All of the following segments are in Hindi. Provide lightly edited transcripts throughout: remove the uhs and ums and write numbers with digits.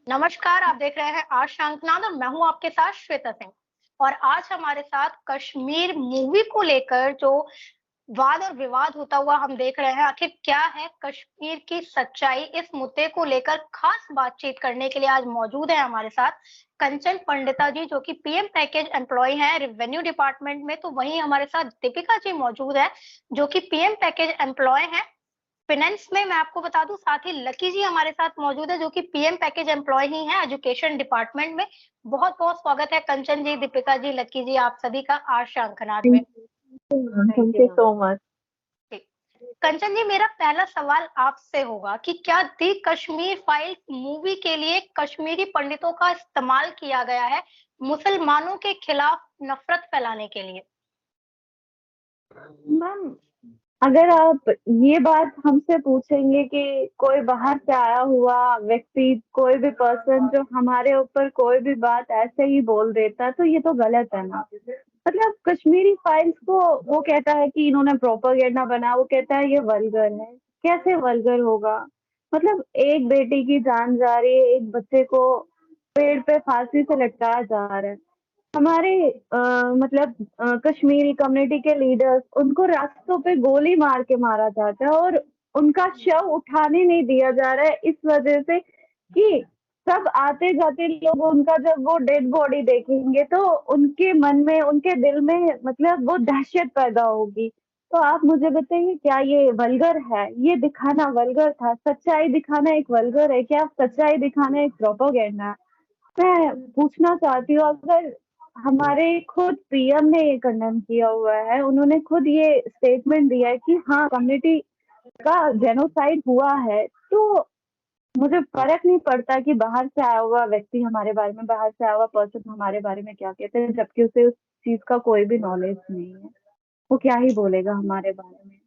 नमस्कार, आप देख रहे हैं आज शांतनाद और मैं हूँ आपके साथ श्वेता सिंह। और आज हमारे साथ कश्मीर मूवी को लेकर जो वाद और विवाद होता हुआ हम देख रहे हैं, आखिर क्या है कश्मीर की सच्चाई, इस मुद्दे को लेकर खास बातचीत करने के लिए आज मौजूद है हमारे साथ कंचन पंडिता जी, जो कि पीएम पैकेज एम्प्लॉय हैं रेवेन्यू डिपार्टमेंट में। तो वहीं हमारे साथ दीपिका जी मौजूद है, जो कि पीएम पैकेज एम्प्लॉय हैं फाइनेंस में। मैं आपको बता दूं, साथ ही लकी जी हमारे साथ मौजूद है, जो कि पीएम पैकेज एम्प्लॉय ही हैं एजुकेशन डिपार्टमेंट में। बहुत बहुत स्वागत है कंचन जी, दीपिका जी, लकी जी, आप सभी का आज शंखनाद में। Thank you so much. Kanchan ji, मेरा पहला सवाल आपसे होगा कि क्या दी कश्मीर फाइल मूवी के लिए कश्मीरी पंडितों का इस्तेमाल किया गया है मुसलमानों के खिलाफ नफरत फैलाने के लिए? मैम, अगर आप ये बात हमसे पूछेंगे कि कोई बाहर से आया हुआ व्यक्ति, कोई भी पर्सन जो हमारे ऊपर कोई भी बात ऐसे ही बोल देता है, तो ये तो गलत है ना। मतलब कश्मीरी फाइल्स को वो कहता है कि इन्होंने प्रोपेगेंडा बनाया, वो कहता है ये वल्गर है। कैसे वल्गर होगा? मतलब एक बेटी की जान जा रही है, एक बच्चे को पेड़ पे फांसी से लटकाया जा रहा है। हमारे मतलब कश्मीरी कम्युनिटी के लीडर्स, उनको रास्तों पे गोली मार के मारा जाता है और उनका शव उठाने नहीं दिया जा रहा है, इस वजह से कि सब आते जाते लोग उनका जब वो डेड बॉडी देखेंगे तो उनके मन में, उनके दिल में मतलब वो दहशत पैदा होगी। तो आप मुझे बताइए, क्या ये वल्गर है? ये दिखाना वल्गर था? सच्चाई दिखाना एक वल्गर है क्या? सच्चाई दिखाना एक प्रोपेगेंडा है? मैं पूछना चाहती हूँ, अगर हमारे खुद पीएम ने ये कंडेम किया हुआ है, उन्होंने खुद ये स्टेटमेंट दिया है कि हाँ, कम्युनिटी का जेनोसाइड हुआ है, तो मुझे फर्क नहीं पड़ता कि बाहर से आया हुआ व्यक्ति हमारे बारे में, बाहर से आया हुआ पर्सन हमारे बारे में क्या कहते हैं, जबकि उसे उस चीज का कोई भी नॉलेज नहीं है। वो क्या ही बोलेगा हमारे बारे में?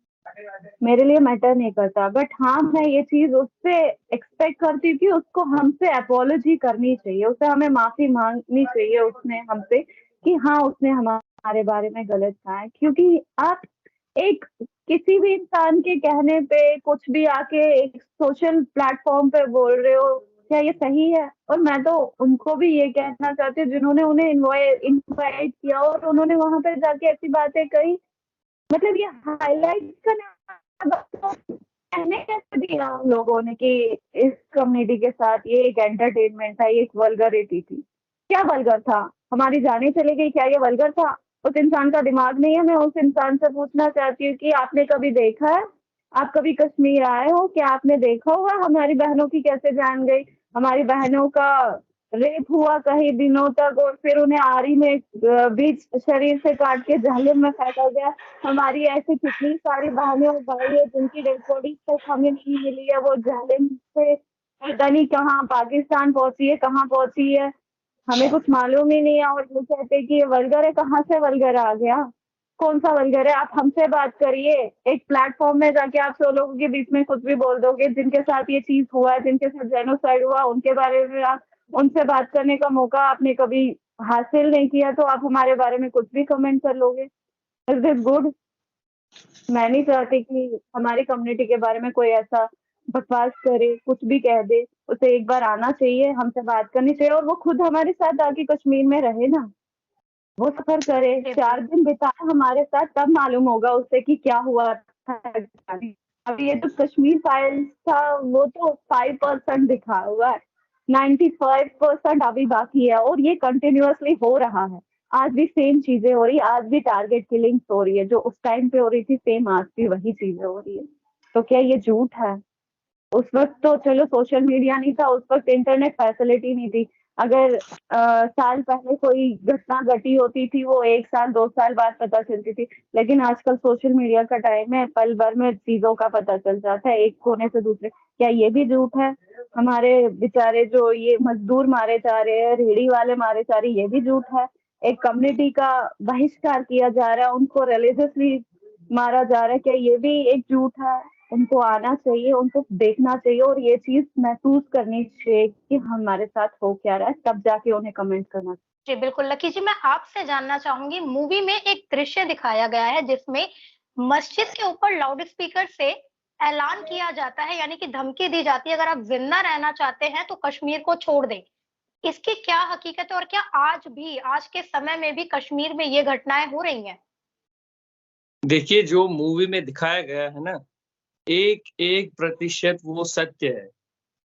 मेरे लिए मैटर नहीं करता, बट हाँ, मैं ये चीज उससे एक्सपेक्ट करती हूँ कि उसको हमसे अपोलॉजी करनी चाहिए, उसे हमें माफी मांगनी चाहिए उसने हमसे कि हाँ, उसने हमारे बारे में गलत कहा है। क्योंकि आप एक किसी भी इंसान के कहने पे कुछ भी आके एक सोशल प्लेटफॉर्म पे बोल रहे हो, क्या ये सही है? और मैं तो उनको भी ये कहना चाहती हूँ जिन्होंने उन्हें इनवाइट किया और उन्होंने वहां पे जाके ऐसी बातें कही। मतलब ये हाइलाइट करना कहने कैसे दिया हम लोगों ने कि इस कम्युनिटी के साथ ये एक एंटरटेनमेंट था, ये एक वल्गरिटी थी। क्या वल्गर था? हमारी जाने चली गई, क्या ये वल्गर था? उस इंसान का दिमाग नहीं है? मैं उस इंसान से पूछना चाहती हूँ कि आपने कभी देखा है? आप कभी कश्मीर आए हो? क्या आपने देखा होगा हमारी बहनों की कैसे जान गई? हमारी बहनों का रेप हुआ कई दिनों तक और फिर उन्हें आरी में बीच शरीर से काट के जहलम में फेंका गया। हमारी ऐसी कितनी सारी बहनें और भाई है जिनकी डेड बॉडी तक हमें नहीं मिली है, वो जहलम से पता नहीं कहाँ पाकिस्तान पहुंची है, कहाँ पहुंची है, हमें कुछ मालूम ही नहीं है। और वो कहते हैं कि ये वल्गर है। कहाँ से वल्गर आ गया? कौन सा वल्गर है? आप हमसे बात करिए, एक प्लेटफॉर्म में जाके आप 100 लोगों के बीच में कुछ भी बोल दोगे। जिनके साथ ये चीज हुआ है, जिनके साथ जेनोसाइड हुआ, उनके बारे में आप, उनसे बात करने का मौका आपने कभी हासिल नहीं किया, तो आप हमारे बारे में कुछ भी कमेंट कर लोगे। Is this good? मैं नहीं चाहती कि हमारी कम्युनिटी के बारे में कोई ऐसा बकवास करे, कुछ भी कह दे। उसे एक बार आना चाहिए, हमसे बात करनी चाहिए और वो खुद हमारे साथ आके कश्मीर में रहे ना। वो सफर करे, 4 दिन बिताए हमारे साथ, तब मालूम होगा उसे कि क्या हुआ था। अभी ये तो कश्मीर फाइल्स था, वो तो 5% दिखा हुआ है, 95% अभी बाकी है और ये कंटिन्यूअसली हो रहा है। आज भी सेम चीजें हो रही है, आज भी टारगेट किलिंग्स हो रही है, जो उस टाइम पे हो रही थी सेम आज भी वही चीजें हो रही है। तो क्या ये झूठ है? उस वक्त तो चलो सोशल मीडिया नहीं था, उस वक्त इंटरनेट फैसिलिटी नहीं थी। अगर साल पहले कोई घटना घटी होती थी, वो 1 साल 2 साल बाद पता चलती थी। लेकिन आजकल सोशल मीडिया का टाइम है, पल भर में चीजों का पता चल जाता है, एक कोने से दूसरे। क्या ये भी झूठ है? हमारे बेचारे जो ये मजदूर मारे जा रहे हैं, रेहड़ी वाले मारे जा रहे हैं, ये भी झूठ है? एक कम्युनिटी का बहिष्कार किया जा रहा है, उनको रिलीजियसली मारा जा रहा है, क्या ये भी एक झूठ है? उनको आना चाहिए, उनको देखना चाहिए और ये चीज महसूस करनी चाहिए कि हमारे साथ हो क्या रहा है, तब जाके उन्हें कमेंट करना चाहिए। जी बिल्कुल लकी जी, मैं आपसे जानना चाहूंगी, मूवी में एक दृश्य दिखाया गया है जिसमें मस्जिद के ऊपर लाउड स्पीकर से ऐलान किया जाता है, यानी कि धमकी दी जाती है, अगर आप जिंदा रहना चाहते हैं तो कश्मीर को छोड़ दें। इसकी क्या हकीकत है और क्या आज भी, आज के समय में भी कश्मीर में ये घटनाएं हो रही हैं? देखिए, जो मूवी में दिखाया गया है ना, 1-1 प्रतिशत वो सत्य है।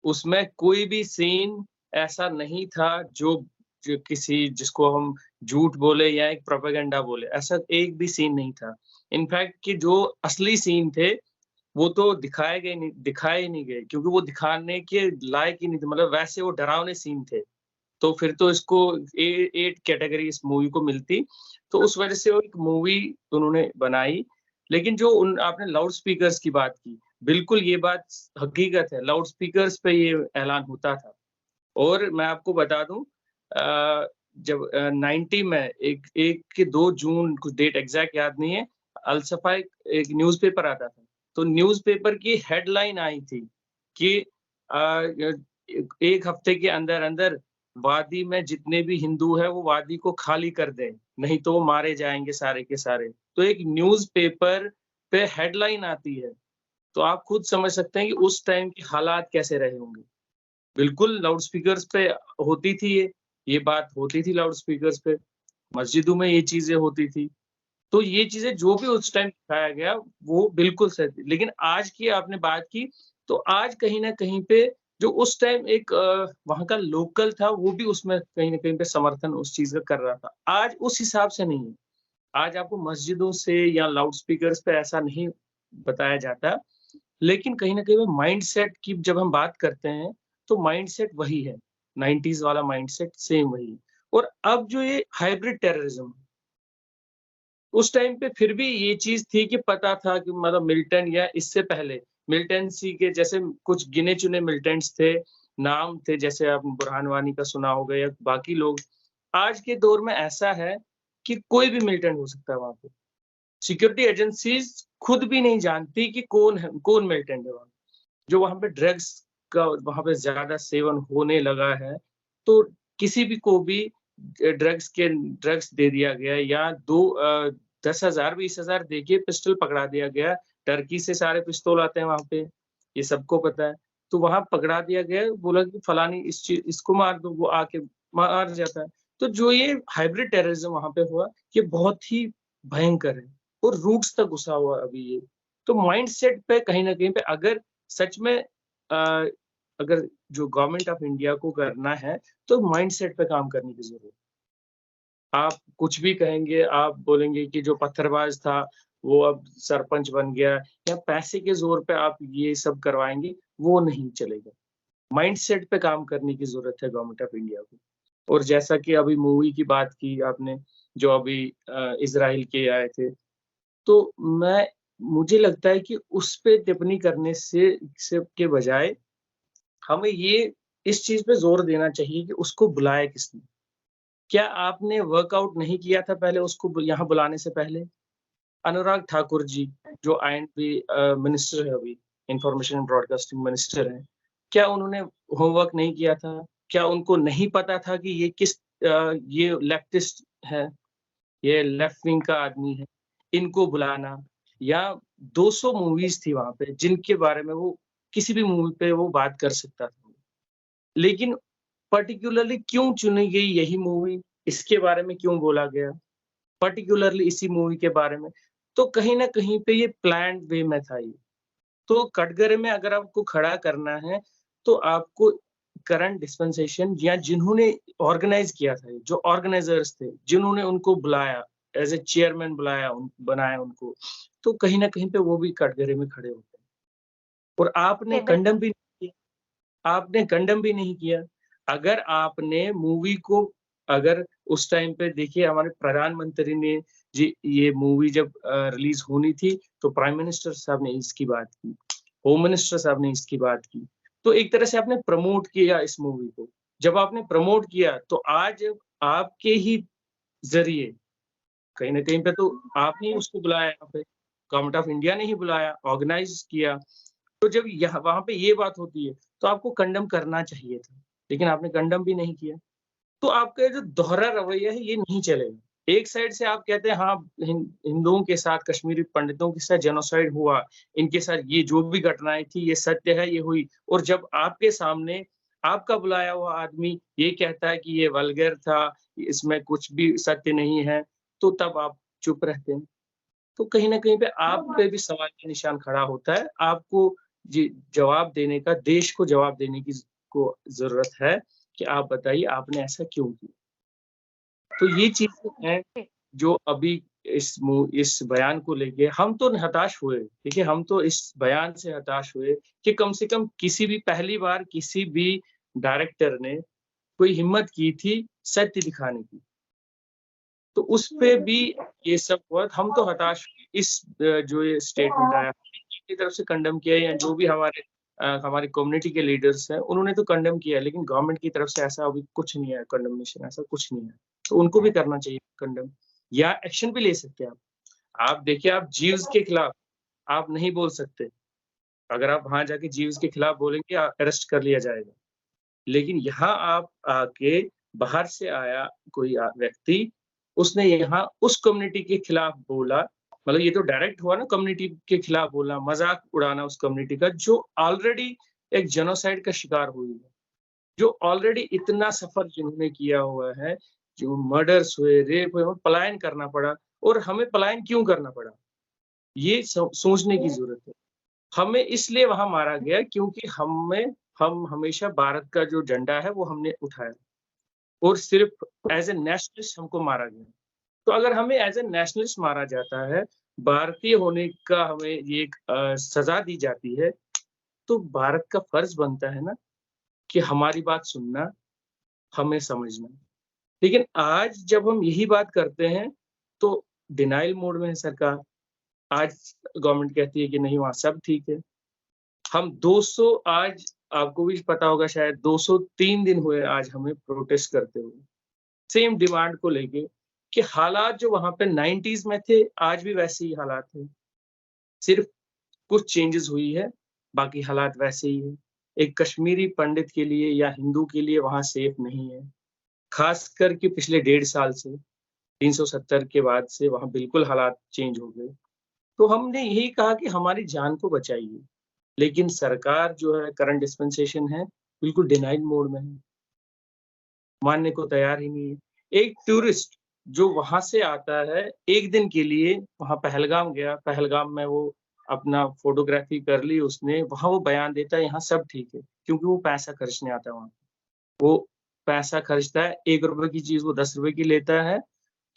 उसमें कोई भी सीन ऐसा नहीं था जो जो किसी जिसको हम झूठ बोले या एक प्रोपेगेंडा बोले, ऐसा एक भी सीन नहीं था। इनफैक्ट कि जो असली सीन थे, वो तो दिखाए ही नहीं गए क्योंकि वो दिखाने के लायक ही नहीं थे, मतलब वैसे वो डरावने सीन थे। तो फिर तो इसको ए 8 कैटेगरी इस मूवी को मिलती। तो उस वजह से वो एक मूवी उन्होंने बनाई। लेकिन जो उन आपने लाउड स्पीकर्स की बात की, बिल्कुल ये बात हकीकत है, लाउड स्पीकर्स पे ये ऐलान होता था। और मैं आपको बता दूँ जब 90 में एक 1 के 2 जून कुछ डेट एग्ज़ैक्ट याद नहीं है, अलसफ़ा एक न्यूज़पेपर आता था। तो न्यूज़पेपर की हेडलाइन आई थी कि अ, य 1 हफ्ते के अंदर-अंदर वादी में जितने भी हिंदू हैं, वो वादी को खाली कर दें, नहीं तो वो मारे जाएँगे सारे के सारे। तो एक न्यूज़पेपर पे हेडलाइन आती है, तो आप खुद समझ सकते हैं कि उस टाइम के हालात कैसे रहे होंगे। बिल्कुल लाउड स्पीकर्स पे होती थी ये बात होती थी लाउड स्पीकर्स पे, मस्जिदों में ये चीज़ें होती थी। तो ये चीज़ें जो भी उस टाइम दिखाया गया, वो बिल्कुल सही थी। लेकिन आज की आपने बात की, तो आज कहीं न कहीं पे जो उस टाइम एक वहाँ का लोकल था, वो भी उसमें कहीं न कहीं पे समर्थन उस चीज़ का कर रहा था। आज उस हिसाब से नहीं है। आज आपको मस्जिदों से या लाउड स्पीकर्स पे ऐसा नहीं बताया जाता। लेकिन कहीं न कहीं वो माइंडसेट की जब हम बात करते हैं, तो माइंडसेट वही है, 90s वाला माइंडसेट सेम वही है। और अब जो ये हाइब्रिड टेररिज़्म, उस टाइम पे फिर भी ये चीज़ थी कि पता था कि मतलब मिलिटेंट या इससे पहले मिलिटेंसी के जैसे कुछ गिने-चुने मिलिटेंट्स थे, नाम थे जैसे आपने बुरहान वानी का सुना होगा या बाकी लोग। आज के दौर में ऐसा है कि कोई भी मिलिटेंट हो सकता है वहाँ पे। सिक्योरिटी एजेंसीज़ खुद भी नहीं जानती कि कौन मिलिटेंट है वहाँ। जो वहाँ पे ड्रग्स का वहाँ पे ज़्यादा सेवन होने लगा है, तो किसी भी को भी ड्रग्स दे दिया गया या 10,000 20,000 दे के पिस्टल पकड़ा दिया गया। टर्की से सारे पिस्तौल आते हैं वहाँ पे, ये सबको पता है। तो वहाँ पकड़ा दिया गया, बोला कि फलानी इसको मार दो, वो आके मार जाता है। तो जो ये हाइब्रिड टेररिज़्म वहाँ पे हुआ, ये बहुत ही भयंकर है और रूट्स तक घुसा हुआ है अभी ये। तो माइंडसेट पे कहीं न कहीं पे अगर सच में अगर जो गवर्नमेंट ऑफ इंडिया को करना है, तो माइंडसेट पे काम करने की ज़रूरत है। आप कुछ भी कहेंगे, आप बोलेंगे कि जो पत्थरबाज़ था, वो अब सरपंच बन गया या पैसे के ज़ोर पे आप ये सब करवाएँगे, वो नहीं चलेगा। माइंडसेट पे काम करने की ज़रूरत है गवर्नमेंट ऑफ इंडिया को। और जैसा कि अभी मूवी की बात की आपने, जो अभी इज़राइल के आए थे, तो मुझे लगता है कि उस पे टिप्पणी करने से के बजाय हमें ये इस चीज़ पे ज़ोर देना चाहिए कि उसको बुलाया किसने? क्या आपने वर्कआउट नहीं किया था पहले उसको यहाँ बुलाने से पहले? अनुराग ठाकुर जी, जो आईएनपी मिनिस्टर है अभी, इन्फॉर्मेशन एंड ब्रॉडकास्टिंग मिनिस्टर हैं, क्या उन्होंने होमवर्क नहीं किया था? क्या उनको नहीं पता था कि ये लेफ्टिस्ट है, ये लेफ्ट विंग का आदमी है, इनको बुलाना या 200 मूवीज़ थी वहाँ पे जिनके बारे में वो किसी भी मूवी पे वो बात कर सकता था। लेकिन पर्टिकुलरली क्यों चुनी गई यही मूवी? इसके बारे में क्यों बोला गया? पर्टिकुलरली इसी मूवी के बारे में? तो कहीं न कहीं पे ये प्लान्ड वे में था ये। तो कटघरे में अगर आपको खड़ा करना है, तो आपको करंट डिस्पेंसेशन या जिन्होंने ऑर्गेनाइज़ किया था ये, जो ऑर्गेनाइज़र्स थे, जिन्होंने उनको बुलाया, एज़ अ चेयरमैन बनाया उनको, तो कहीं न कहीं पे वो भी कटघरे में खड़े होते हैं। और जी, बिल्कुल। आपने कंडेम भी नहीं किया। अगर आपने मूवी को अगर उस टाइम पे देखिए हमारे प्रधानमंत्री ने जी ये मूवी जब रिलीज़ होनी थी, तो प्राइम मिनिस्टर साहब ने इसकी बात की, होम मिनिस्टर साहब ने इसकी बात की। तो एक तरह से आपने प्रमोट किया इस मूवी को। जब आपने प्रमोट किया, तो आज आपके ही ज़रिए कहीं न कहीं पे तो आपने ही उसको बुलाया यहाँ पे, गवर्नमेंट ऑफ इंडिया ने ही बुलाया, ऑर्गनाइज़ किया। तो जब यहाँ वहाँ पे ये बात होती है, तो आपको कंडेम करना चाहिए था, लेकिन आपने कंडेम भी नहीं किया। तो आपका ये जो दोहरा रवैया है, ये नहीं चलेगा। एक साइड से आप कहते हैं हाँ हिंदुओं के साथ, कश्मीरी पंडितों के साथ जेनोसाइड हुआ, इनके साथ ये जो भी घटनाएं थी ये सत्य है, ये हुई। और जब आपके सामने आपका बुलाया हुआ आदमी ये कहता है कि ये वल्गर था, इसमें कुछ भी सत्य नहीं है, तो तब आप चुप रहते हैं। तो कहीं न कहीं पे आप पे भी सवाल का निशान खड़ा होता है। आपको जी जवाब देने का, देश को जवाब देने की को ज़रूरत है कि आप बताइए आपने ऐसा क्यों किया? तो ये चीज़ें हैं जो अभी इस बयान को लेके हम तो हताश हुए, ठीक है? हम तो इस बयान से हताश हुए कि कम से कम किसी भी पहली बार किसी भी डायरेक्टर ने कोई हिम्मत की थी सत्य दिखाने की। तो उस पे भी ये सब हुआ, हम तो हताश हुए। जो ये स्टेटमेंट आया, की तरफ से कंडेम किया या जो भी हमारी कम्युनिटी के लीडर्स हैं, उन्होंने तो कंडेम किया, लेकिन गवर्नमेंट की तरफ से ऐसा अभी कुछ नहीं है, कंडेमनेशन ऐसा कुछ नहीं है। तो उनको भी करना चाहिए कंडेम, या एक्शन भी ले सकते हैं आप। आप देखिए, आप जीव्स के खिलाफ आप नहीं बोल सकते। अगर आप वहाँ जाके जीव्स के खिलाफ बोलेंगे, अरेस्ट कर लिया जाएगा। लेकिन यहाँ आप आके बाहर से आया कोई व्यक्ति, उसने यहाँ उस कम्युनिटी के खिलाफ बोला, मतलब ये तो डायरेक्ट हुआ ना, कम्युनिटी के खिलाफ बोलना, मज़ाक उड़ाना उस कम्युनिटी का जो ऑलरेडी एक जेनोसाइड का शिकार हुई है, जो ऑलरेडी इतना सफ़र जिन्होंने किया हुआ है, जो मर्डर्स हुए, रेप हुए, और पलायन करना पड़ा। और हमें पलायन क्यों करना पड़ा? ये सोचने की ज़रूरत है। हमें इसलिए वहाँ मारा गया क्योंकि हम हमेशा भारत का जो झंडा है वो हमने उठाया, और सिर्फ़ एज़ अ नेशनलिस्ट हमको मारा गया। तो अगर हमें एज़ अ नेशनलिस्ट मारा जाता है, भारतीय होने का हमें ये एक सज़ा दी जाती है, तो भारत का फ़र्ज़ बनता है ना कि हमारी बात सुनना, हमें समझना। लेकिन आज जब हम यही बात करते हैं, तो डिनायल मोड में है सरकार। आज गवर्नमेंट कहती है कि नहीं, वहाँ सब ठीक है। हम 200, आज आपको भी पता होगा शायद 203 दिन हुए आज हमें प्रोटेस्ट करते हुए, सेम डिमांड को लेके, कि हालात जो वहाँ पे 90s में थे, आज भी वैसे ही हालात हैं। सिर्फ़ कुछ चेंजेज़ हुई है, बाकी हालात वैसे ही हैं। एक कश्मीरी पंडित के लिए या हिंदू के लिए वहाँ सेफ नहीं है। ख़ासकर कि पिछले 1.5 साल से, 370 के बाद से वहाँ बिल्कुल हालात चेंज हो गए। तो हमने यही कहा कि हमारी जान को बचाइए। लेकिन सरकार जो है, करंट डिस्पेंसेशन है, बिल्कुल डिनायल मोड में है, मानने को तैयार ही नहीं है। एक टूरिस्ट जो वहाँ से आता है, 1 दिन के लिए वहाँ पहलगाम गया, पहलगाम में वो अपना फ़ोटोग्राफ़ी कर ली उसने, वहाँ वो बयान देता है यहाँ सब ठीक है, क्योंकि वो पैसा खर्चने आता है वहाँ। वो पैसा खर्चता है, ₹1 की चीज़ वो ₹10 की लेता है,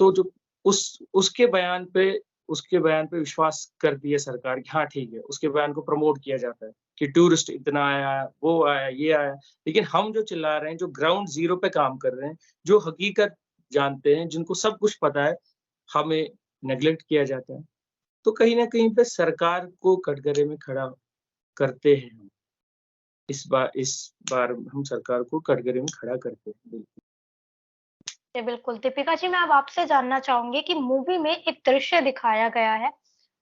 तो जो उसके बयान पे विश्वास करती है सरकार कि हाँ, ठीक है, उसके बयान को प्रमोट किया जाता है कि टूरिस्ट इतना आया, वो आया, ये आया। लेकिन हम जो चिल्ला रहे हैं, जो ग्राउंड ज़ीरो पे काम कर रहे हैं, जो हकीकत जानते हैं, जिनको सब कुछ पता है, हमें नेगलेक्ट किया जाता है। तो कहीं न कहीं पे सरकार को कटघरे में खड़ा करते हैं हम। इस बार हम सरकार को कटघरे में खड़ा करते हैं। बिल्कुल। जी, बिल्कुल। दीपिका जी, मैं अब आपसे जानना चाहूँगी कि मूवी में एक दृश्य दिखाया गया है,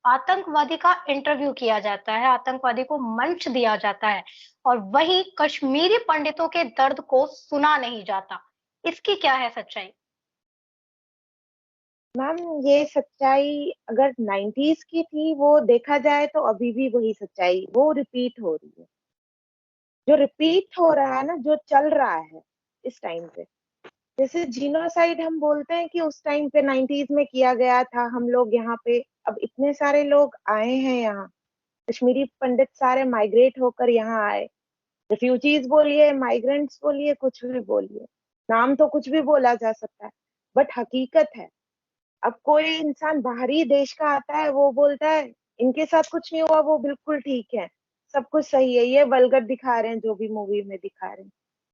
आतंकवादी का इंटरव्यू किया जाता है, आतंकवादी को मंच दिया जाता है और वहीं कश्मीरी पंडितों के दर्द को सुना नहीं जाता। इसकी क्या है सच्चाई? मैम, ये सच्चाई अगर 90s की थी, वो देखा जाए तो अभी भी वही सच्चाई वो रिपीट हो रही है। जो रिपीट हो रहा है ना, जो चल रहा है इस टाइम पे, जैसे जीनोसाइड हम बोलते हैं कि उस टाइम पे 90s में किया गया था। हम लोग यहाँ पे अब इतने सारे लोग आए हैं यहाँ, कश्मीरी पंडित सारे माइग्रेट होकर यहाँ आए। रिफ्यूजीज बोलिए, माइग्रेंट्स बोलिए, कुछ भी बोलिए, नाम तो कुछ भी बोला जा सकता है, बट हकीकत है। अब कोई इंसान बाहरी देश का आता है, वो बोलता है इनके साथ कुछ नहीं हुआ, वो बिल्कुल ठीक है, सब कुछ सही है। ये वल्गर दिखा रहे हैं, जो भी मूवी में दिखा रहे हैं।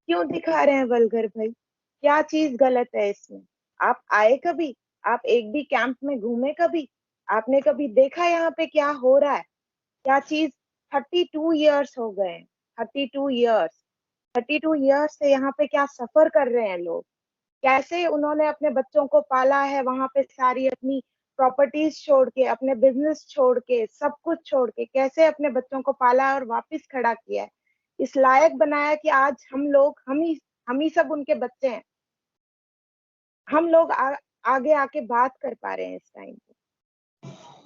क्यों दिखा रहे हैं वल्गर भाई? क्या चीज गलत है इसमें? आप आए कभी? आप एक भी कैंप में घूमे कभी? आपने कभी देखा यहाँ पे क्या हो रहा है? क्या चीज? 32 ईयर्स हो गए हैं। 32 ईयर्स, 32 ईयर्स से यहाँ पे क्या सफर कर रहे हैं लोग? कैसे उन्होंने अपने बच्चों को पाला है वहां पे, सारी अपनी प्रॉपर्टीज छोड़ के, अपने बिजनेस छोड़ के, सब कुछ छोड़ के, कैसे अपने बच्चों को पाला और वापस खड़ा किया है, इस लायक बनाया कि आज हम लोग, हम ही सब उनके बच्चे हैं। हम लोग आगे आके बात कर पा रहे हैं इस टाइम पे।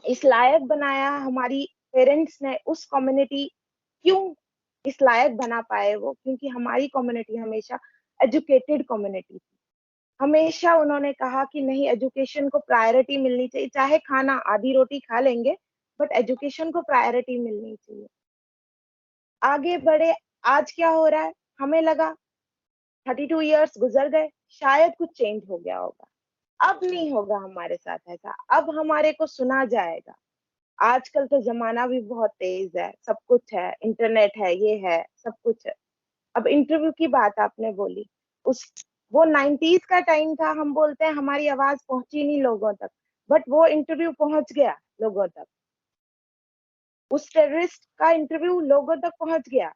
इस लायक बनाया हमारी पेरेंट्स ने, उस कम्युनिटी क्यों इस लायक बना पाए वो, क्योंकि हमारी कम्युनिटी हमेशा एजुकेटेड कम्युनिटी थी। हमेशा उन्होंने कहा कि नहीं, एजुकेशन को प्रायोरिटी मिलनी चाहिए, चाहे खाना आधी रोटी खा लेंगे बट एजुकेशन को प्रायोरिटी मिलनी चाहिए। आगे बढ़े, आज क्या हो रहा है, हमें लगा 32 इयर्स गुजर गए, शायद कुछ चेंज हो गया होगा। अब नहीं होगा हमारे साथ ऐसा, अब हमारे को सुना जाएगा। आजकल तो जमाना भी बहुत तेज है, सब कुछ है, इंटरनेट है, ये है, सब कुछ है। अब इंटरव्यू की बात आपने बोली, उस वो 90s का टाइम था, हम बोलते हैं हमारी आवाज पहुंची नहीं लोगों तक, बट वो इंटरव्यू पहुंच गया लोगों तक। उस टेररिस्ट का इंटरव्यू लोगों तक पहुंच गया,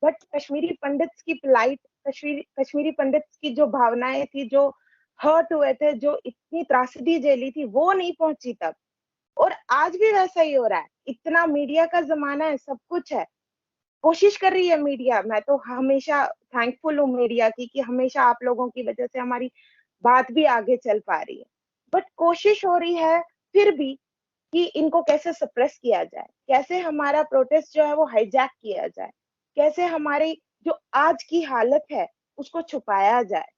बट कश्मीरी पंडित्स की plight, कश्मीरी पंडित्स की जो भावनाएं थी, जो हर्ट हुए थे, जो इतनी त्रासदी झेली थी, वो नहीं पहुंची तब। और आज भी वैसा ही हो रहा है। इतना मीडिया का जमाना है, सब कुछ है, कोशिश कर रही है मीडिया। मैं तो हमेशा थैंकफुल हूँ मीडिया की कि हमेशा आप लोगों की वजह से हमारी बात भी आगे चल पा रही है। बट कोशिश हो रही है फिर भी कि इनको कैसे सप्रेस किया जाए, कैसे हमारा प्रोटेस्ट जो है वो हाईजैक किया जाए, कैसे हमारी जो आज की हालत है उसको छुपाया जाए।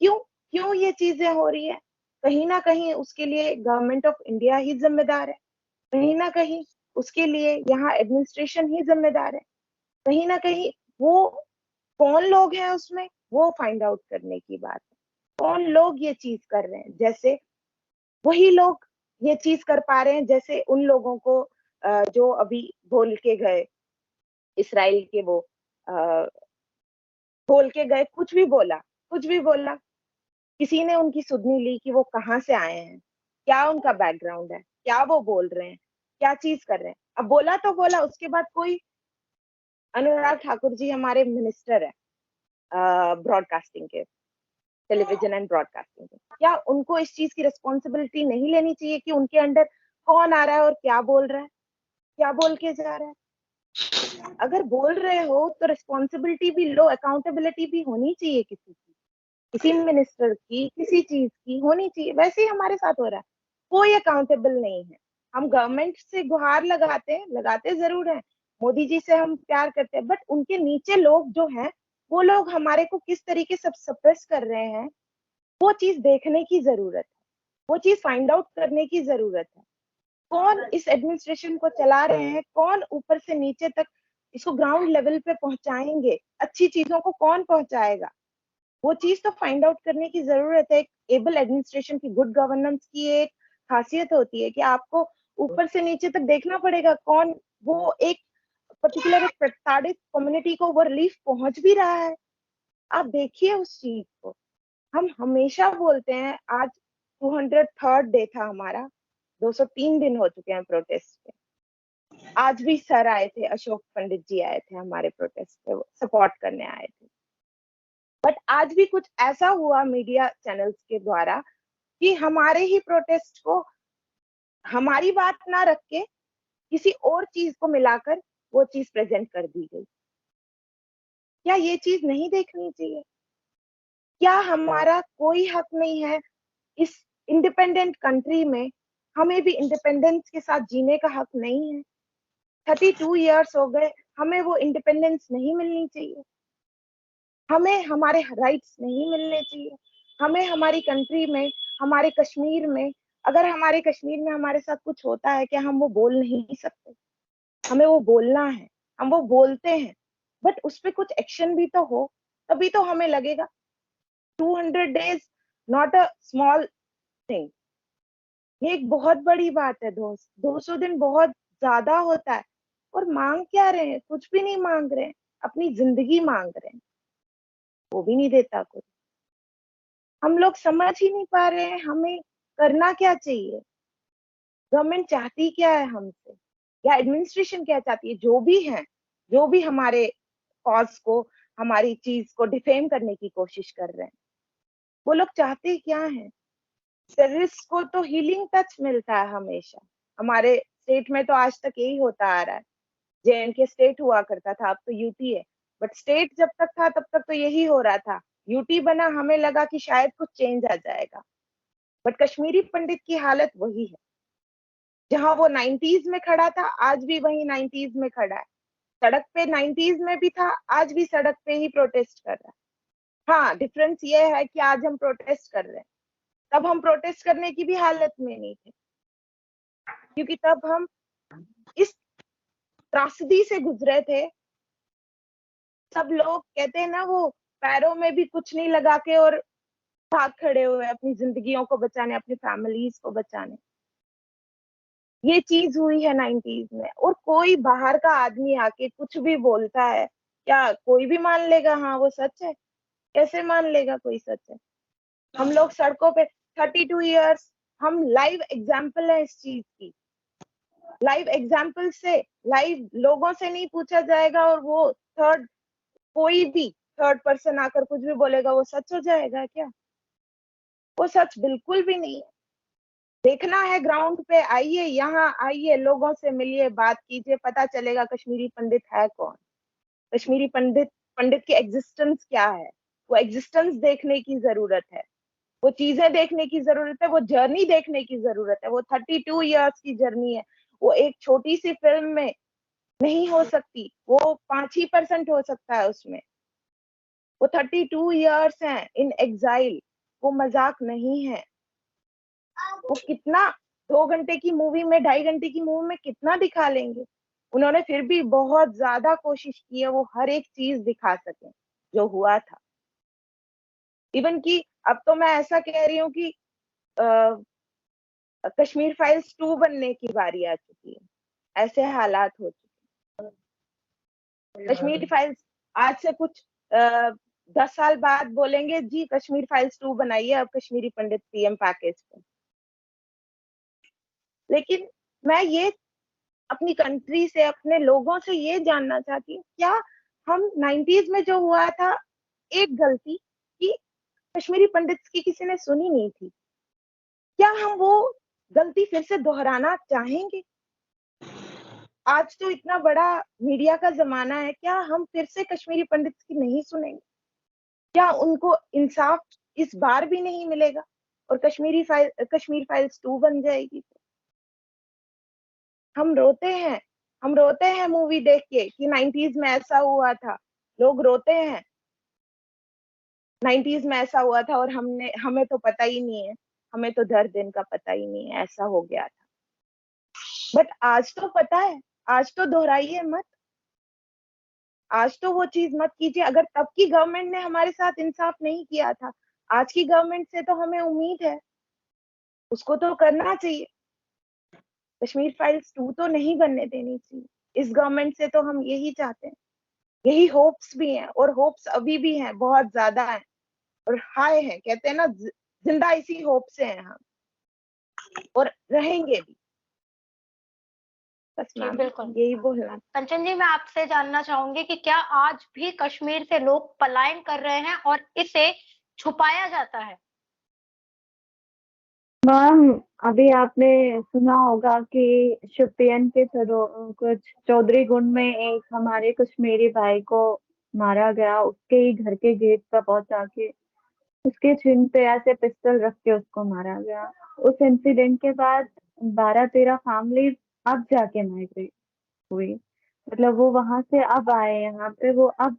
क्यों क्यों ये चीजें हो रही है? कहीं ना कहीं उसके लिए गवर्नमेंट ऑफ इंडिया ही जिम्मेदार है, कहीं ना कहीं उसके लिए यहाँ एडमिनिस्ट्रेशन ही जिम्मेदार है, कहीं ना कहीं वो कौन लोग हैं उसमें, वो फाइंड आउट करने की बात है। कौन लोग ये चीज कर रहे हैं? जैसे वही लोग ये चीज कर पा रहे हैं, जैसे उन लोगों को जो अभी बोल के गए, इसराइल के वो बोल के गए, कुछ भी बोला, कुछ भी बोला, किसी ने उनकी सुधनी ली कि वो कहाँ से आए हैं, क्या उनका बैकग्राउंड है, क्या वो बोल रहे हैं, क्या चीज कर रहे हैं। अब बोला तो बोला, उसके बाद कोई, अनुराग ठाकुर जी हमारे मिनिस्टर है ब्रॉडकास्टिंग के, टेलीविजन एंड ब्रॉडकास्टिंग के, क्या उनको इस चीज की रिस्पॉन्सिबिलिटी नहीं लेनी चाहिए कि उनके अंडर कौन आ रहा है और क्या बोल रहा है, क्या बोल के जा रहा है? अगर बोल रहे हो तो रिस्पॉन्सिबिलिटी भी लो, अकाउंटेबिलिटी भी होनी चाहिए किसी की, किसी मिनिस्टर की, किसी चीज की होनी चाहिए। वैसे ही हमारे साथ हो रहा है, कोई अकाउंटेबल नहीं है। हम गवर्नमेंट से गुहार लगाते हैं, लगाते जरूर हैं, मोदी जी से हम प्यार करते हैं, बट उनके नीचे लोग जो हैं, वो लोग हमारे को किस तरीके से सप्रेस कर रहे हैं, वो चीज देखने की जरूरत है, वो चीज फाइंड आउट करने की जरूरत है। कौन इस एडमिनिस्ट्रेशन को चला रहे हैं, कौन ऊपर से नीचे तक इसको ग्राउंड लेवल पे पहुंचाएंगे, अच्छी चीजों को कौन पहुंचाएगा, वो चीज तो फाइंड आउट करने की जरूरत है। एक एबल एडमिनिस्ट्रेशन की, गुड गवर्नेंस की एक खासियत होती है कि आपको ऊपर से नीचे तक देखना पड़ेगा कौन वो एक पर्टिकुलर एक प्रताड़ित कम्युनिटी को वो रिलीफ पहुंच भी रहा है। आप देखिए उस चीज को। हम हमेशा बोलते हैं, आज 203rd डे था हमारा, 203 दिन हो चुके हैं प्रोटेस्ट के। आज भी सर आए थे, अशोक पंडित जी आए थे हमारे प्रोटेस्ट पे, सपोर्ट करने आए थे। बट आज भी कुछ ऐसा हुआ मीडिया चैनल्स के द्वारा कि हमारे ही प्रोटेस्ट को हमारी बात ना रख के किसी और चीज को मिलाकर वो चीज प्रेजेंट कर दी गई। क्या ये चीज नहीं देखनी चाहिए? क्या हमारा कोई हक नहीं है इस इंडिपेंडेंट कंट्री में? हमें भी इंडिपेंडेंस के साथ जीने का हक नहीं है? 32 इयर्स हो गए, हमें वो इंडिपेंडेंस नहीं मिलनी चाहिए? हमें हमारे राइट्स नहीं मिलने चाहिए? हमें हमारी कंट्री में, हमारे कश्मीर में, अगर हमारे कश्मीर में हमारे साथ कुछ होता है, क्या हम वो बोल नहीं सकते? हमें वो बोलना है, हम वो बोलते हैं, बट उस पर कुछ एक्शन भी तो हो, तभी तो हमें लगेगा 200 days not a small thing. ये एक बहुत बड़ी बात है दोस्त, 200 दिन बहुत ज्यादा होता है। और मांग क्या रहे हैं? कुछ भी नहीं मांग रहे हैं, अपनी जिंदगी मांग रहे हैं, वो भी नहीं देता कुछ। हम लोग समझ ही नहीं पा रहे हैं हमें करना क्या चाहिए। गवर्नमेंट चाहती क्या है हमसे, या एडमिनिस्ट्रेशन क्या चाहती है? जो भी है, जो भी हमारे कॉज को, हमारी चीज को डिफेम करने की कोशिश कर रहे हैं, वो लोग चाहते क्या है? टेररिस्ट को तो हीलिंग टच मिलता है हमेशा। हमारे स्टेट में तो आज तक यही होता आ रहा है। JNK स्टेट हुआ करता था, अब तो यूटी है, बट स्टेट जब तक था तब तक तो यही हो रहा था। यूटी बना, हमें लगा कि शायद कुछ चेंज आ जाएगा, बट कश्मीरी पंडित की हालत वही है, जहां वो 90s में खड़ा था आज भी वही 90s में खड़ा है, सड़क पे 90s में भी था आज भी सड़क पे ही प्रोटेस्ट कर रहा है। हाँ, डिफरेंस ये है कि आज हम प्रोटेस्ट कर रहे हैं, तब हम प्रोटेस्ट करने की भी हालत में नहीं थे, क्योंकि तब हम इस त्रासदी से गुजरे थे। सब लोग कहते हैं ना, वो पैरों में भी कुछ नहीं लगा के और भाग खड़े हुए अपनी जिंदगियों को बचाने, अपनी फैमिलीज को बचाने। ये चीज हुई है 90s में, और कोई बाहर का आदमी आके कुछ भी बोलता है, क्या कोई भी मान लेगा हाँ वो सच है? कैसे मान लेगा कोई सच है? हम लोग सड़कों पे 32 इयर्स, हम लाइव एग्जाम्पल है इस चीज की। लाइव एग्जाम्पल से, लाइव लोगों से नहीं पूछा जाएगा और वो कोई भी थर्ड पर्सन आकर कुछ भी बोलेगा वो सच हो जाएगा क्या? वो सच बिल्कुल भी नहीं है। देखना है ग्राउंड पे, आइए, यहाँ आइए, लोगों से मिलिए, बात कीजिए, पता चलेगा कश्मीरी पंडित है कौन, कश्मीरी पंडित की एग्जिस्टेंस क्या है। वो एग्जिस्टेंस देखने की जरूरत है, वो चीजें देखने की जरूरत है, वो जर्नी देखने की जरूरत है। वो 32 इयर्स की जर्नी है, वो एक छोटी सी फिल्म में नहीं हो सकती, वो 5% हो सकता है उसमें। वो 32 इयर्स हैं इन एग्जाइल, वो मजाक नहीं है। वो कितना 2 घंटे की मूवी में, 2.5 घंटे की मूवी में कितना दिखा लेंगे? उन्होंने फिर भी बहुत ज्यादा कोशिश की है वो हर एक चीज दिखा सके जो हुआ था। इवन कि अब तो मैं ऐसा कह रही हूँ कि कश्मीर फाइल्स 2 बनने की बारी आ चुकी है, ऐसे हालात हो चुके हैं। कश्मीर फाइल्स आज से कुछ 10 साल बाद बोलेंगे जी कश्मीर फाइल्स 2 बनाइए अब कश्मीरी पंडित पीएम पैकेज पे। लेकिन मैं ये अपनी कंट्री से, अपने लोगों से ये जानना चाहती हूँ, क्या हम 90s में जो हुआ था, एक गलती कि कश्मीरी पंडित की किसी ने सुनी नहीं थी, क्या हम वो गलती फिर से दोहराना चाहेंगे? आज तो इतना बड़ा मीडिया का जमाना है, क्या हम फिर से कश्मीरी पंडित की नहीं सुनेंगे? क्या उनको इंसाफ इस बार भी नहीं मिलेगा और कश्मीर फाइल्स 2 बन जाएगी? हम रोते हैं मूवी देख के कि 90s में ऐसा हुआ था। लोग रोते हैं 90s में ऐसा हुआ था और हमें तो पता ही नहीं है, हमें तो दर्द दिन का पता ही नहीं है, ऐसा हो गया था। बट आज तो पता है, आज तो दोहराइए मत, आज तो वो चीज मत कीजिए। अगर तब की गवर्नमेंट ने हमारे साथ इंसाफ नहीं किया था, आज की गवर्नमेंट से तो हमें उम्मीद है, उसको तो करना चाहिए। कश्मीर फाइल्स 2 तो नहीं बनने देनी चाहिए। इस गवर्नमेंट से तो हम यही चाहते हैं, यही होप्स भी हैं, और होप्स अभी भी हैं, बहुत ज्यादा हैं और हाई हैं। कहते हैं ना, जिंदा इसी होप से हैं हम, और रहेंगे भी। बस जी मैम बिल्कुल। यही बोलना। कंचन जी, मैं आपसे जानना चाहूंगी कि क्या आज भी कश्मीर से लोग पलायन कर रहे हैं और इसे छुपाया जाता है? मैम, अभी आपने सुना होगा कि शोपियान के कुछ चौधरी गुंड में एक हमारे कश्मीरी भाई को मारा गया, उसके ही घर के गेट पर पहुंचा के उसके चिन पे ऐसे पिस्टल रख के उसको मारा गया। उस इंसिडेंट के बाद 12-13 फैमिली अब जाके माइग्रेट हुई, मतलब वो वहां से अब आए यहाँ पे, वो अब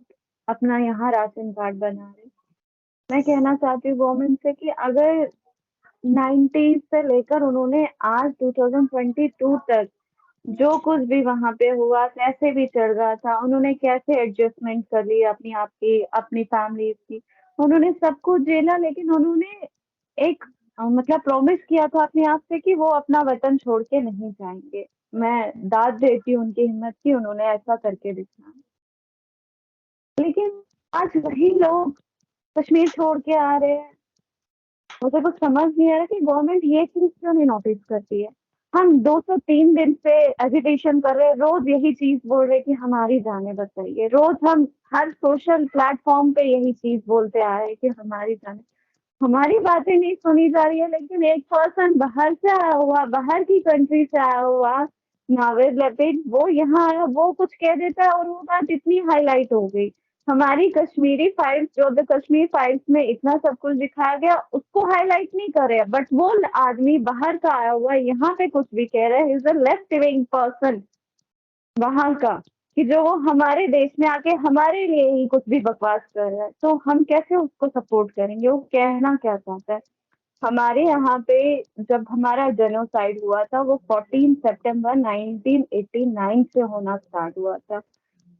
अपना यहाँ राशन कार्ड बना रहे। मैं कहना चाहती हूँ गवर्नमेंट से कि अगर 90s से लेकर उन्होंने आज 2022 तक जो कुछ भी वहां पे हुआ, कैसे भी चल रहा था, उन्होंने कैसे एडजस्टमेंट कर ली अपनी आपकी अपनी फैमिली की, उन्होंने सब कुछ झेला, लेकिन उन्होंने एक मतलब प्रॉमिस किया था अपने आप से कि वो अपना वतन छोड़ के नहीं जाएंगे। मैं दाद देती हूँ उनकी हिम्मत की, उन्होंने ऐसा करके दिखाया। लेकिन आज वही लोग कश्मीर छोड़ के आ रहे हैं। मुझे कुछ समझ नहीं आ रहा कि गवर्नमेंट ये चीज क्यों नहीं नोटिस करती है। हम 203 दिन से एजिटेशन कर रहे हैं, रोज यही चीज बोल रहे हैं कि हमारी जानें बचाइए, रोज हम हर सोशल प्लेटफॉर्म पे यही चीज बोलते आ रहे हैं कि हमारी जानें, हमारी बातें नहीं सुनी जा रही है। लेकिन एक पर्सन बाहर से आया हुआ, बाहर की कंट्री से आया हुआ नावेद लपेट, वो यहाँ आया, वो कुछ कह देता है और वो बात इतनी हाईलाइट हो गई। हमारी कश्मीरी फाइल्स, जो द कश्मीर फाइल्स में इतना सब कुछ दिखाया गया, उसको हाईलाइट नहीं कर रहे, बट वो आदमी बाहर का आया हुआ यहाँ पे कुछ भी कह रहा है, is a left wing person वहां का, कि जो वो हमारे देश में आके हमारे लिए ही कुछ भी बकवास कर रहा है, तो हम कैसे उसको सपोर्ट करेंगे? वो कहना क्या चाहता है? हमारे यहाँ पे जब हमारा जेनोसाइड हुआ था, वो 14 सितंबर 1989 से होना स्टार्ट हुआ था।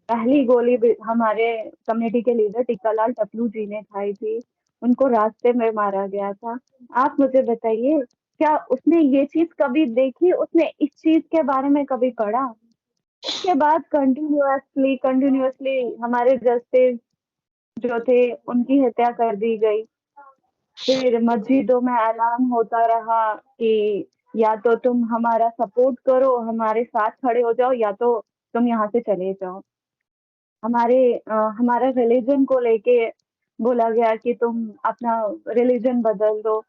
पहली गोली भी हमारे कम्युनिटी के लीडर टिक्कालाल टपलू जी ने खाई थी, उनको रास्ते में मारा गया था। आप मुझे बताइए, क्या उसने ये चीज कभी देखी? उसने इस चीज के बारे में कभी पढ़ा? उसके बाद कंटिन्यूअसली हमारे जस्टिस जो थे उनकी हत्या कर दी गई। फिर मस्जिदों में ऐलान होता रहा कि या तो तुम हमारा सपोर्ट करो, हमारे साथ खड़े हो जाओ, या तो तुम यहाँ से चले जाओ। हमारा रिलीजन को लेके बोला गया कि तुम अपना रिलीजन बदल दो।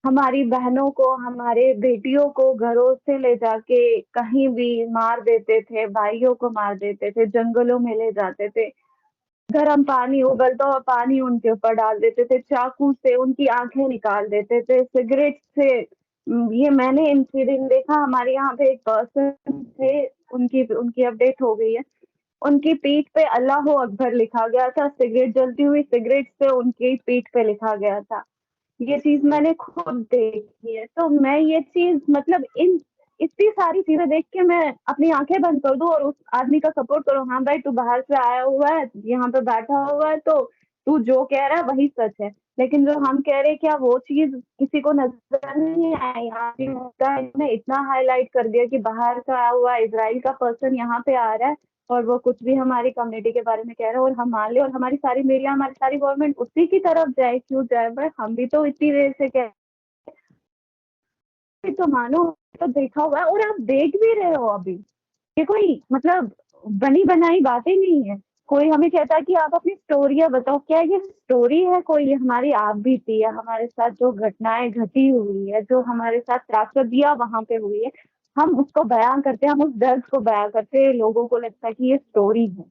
हमारी बहनों को, हमारे बेटियों को घरों से ले जाके कहीं भी मार देते थे, भाइयों को मार देते थे, जंगलों में ले जाते थे, गर्म पानी, उबलता हुआ पानी उनके ऊपर डाल देते थे, चाकू से उनकी आंखें निकाल देते थे, सिगरेट से। ये मैंने इंसिडेंट देखा। हमारे यहाँ पे एक पर्सन थे, उनकी उनकी अपडेट हो गई है। उनकी पीठ पे अल्लाह अकबर लिखा गया था, सिगरेट जलती हुई सिगरेट से उनकी पीठ पे लिखा गया था। ये चीज मैंने खुद देखी है। तो मैं ये चीज, मतलब इन इतनी सारी चीजें देख के मैं अपनी आंखें बंद कर दूं और उस आदमी का सपोर्ट करूं? हाँ भाई, तू बाहर से आया हुआ है, यहाँ पे बैठा हुआ है, तो तू जो कह रहा है वही सच है। लेकिन जो हम कह रहे हैं, क्या वो चीज किसी को नजर नहीं आई? आदमी होता है, ने इतना हाईलाइट कर दिया कि बाहर का आया हुआ इसराइल का पर्सन यहाँ पे आ रहा है और वो कुछ भी हमारी कम्युनिटी के बारे में कह रहा है, और हम मान ले, और हमारी सारी मीडिया, हमारी सारी गवर्नमेंट उसी की तरफ जाए। क्यों जाए भाई? हम भी तो इतनी देर से कह तो मानो, तो देखा हुआ है और आप देख भी रहे हो अभी। ये कोई मतलब बनी बनाई बातें नहीं है। कोई हमें कहता है कि आप अपनी स्टोरियां बताओ, क्या ये स्टोरी है? कोई ये हमारी आप बीती है, हमारे साथ जो घटनाएं घटी हुई है, जो हमारे साथ त्रासदियां वहां पे हुई है, हम उसको बयान करते हैं, हम उस दर्द को बयान करते हैं, लोगों को लगता है कि ये स्टोरी है।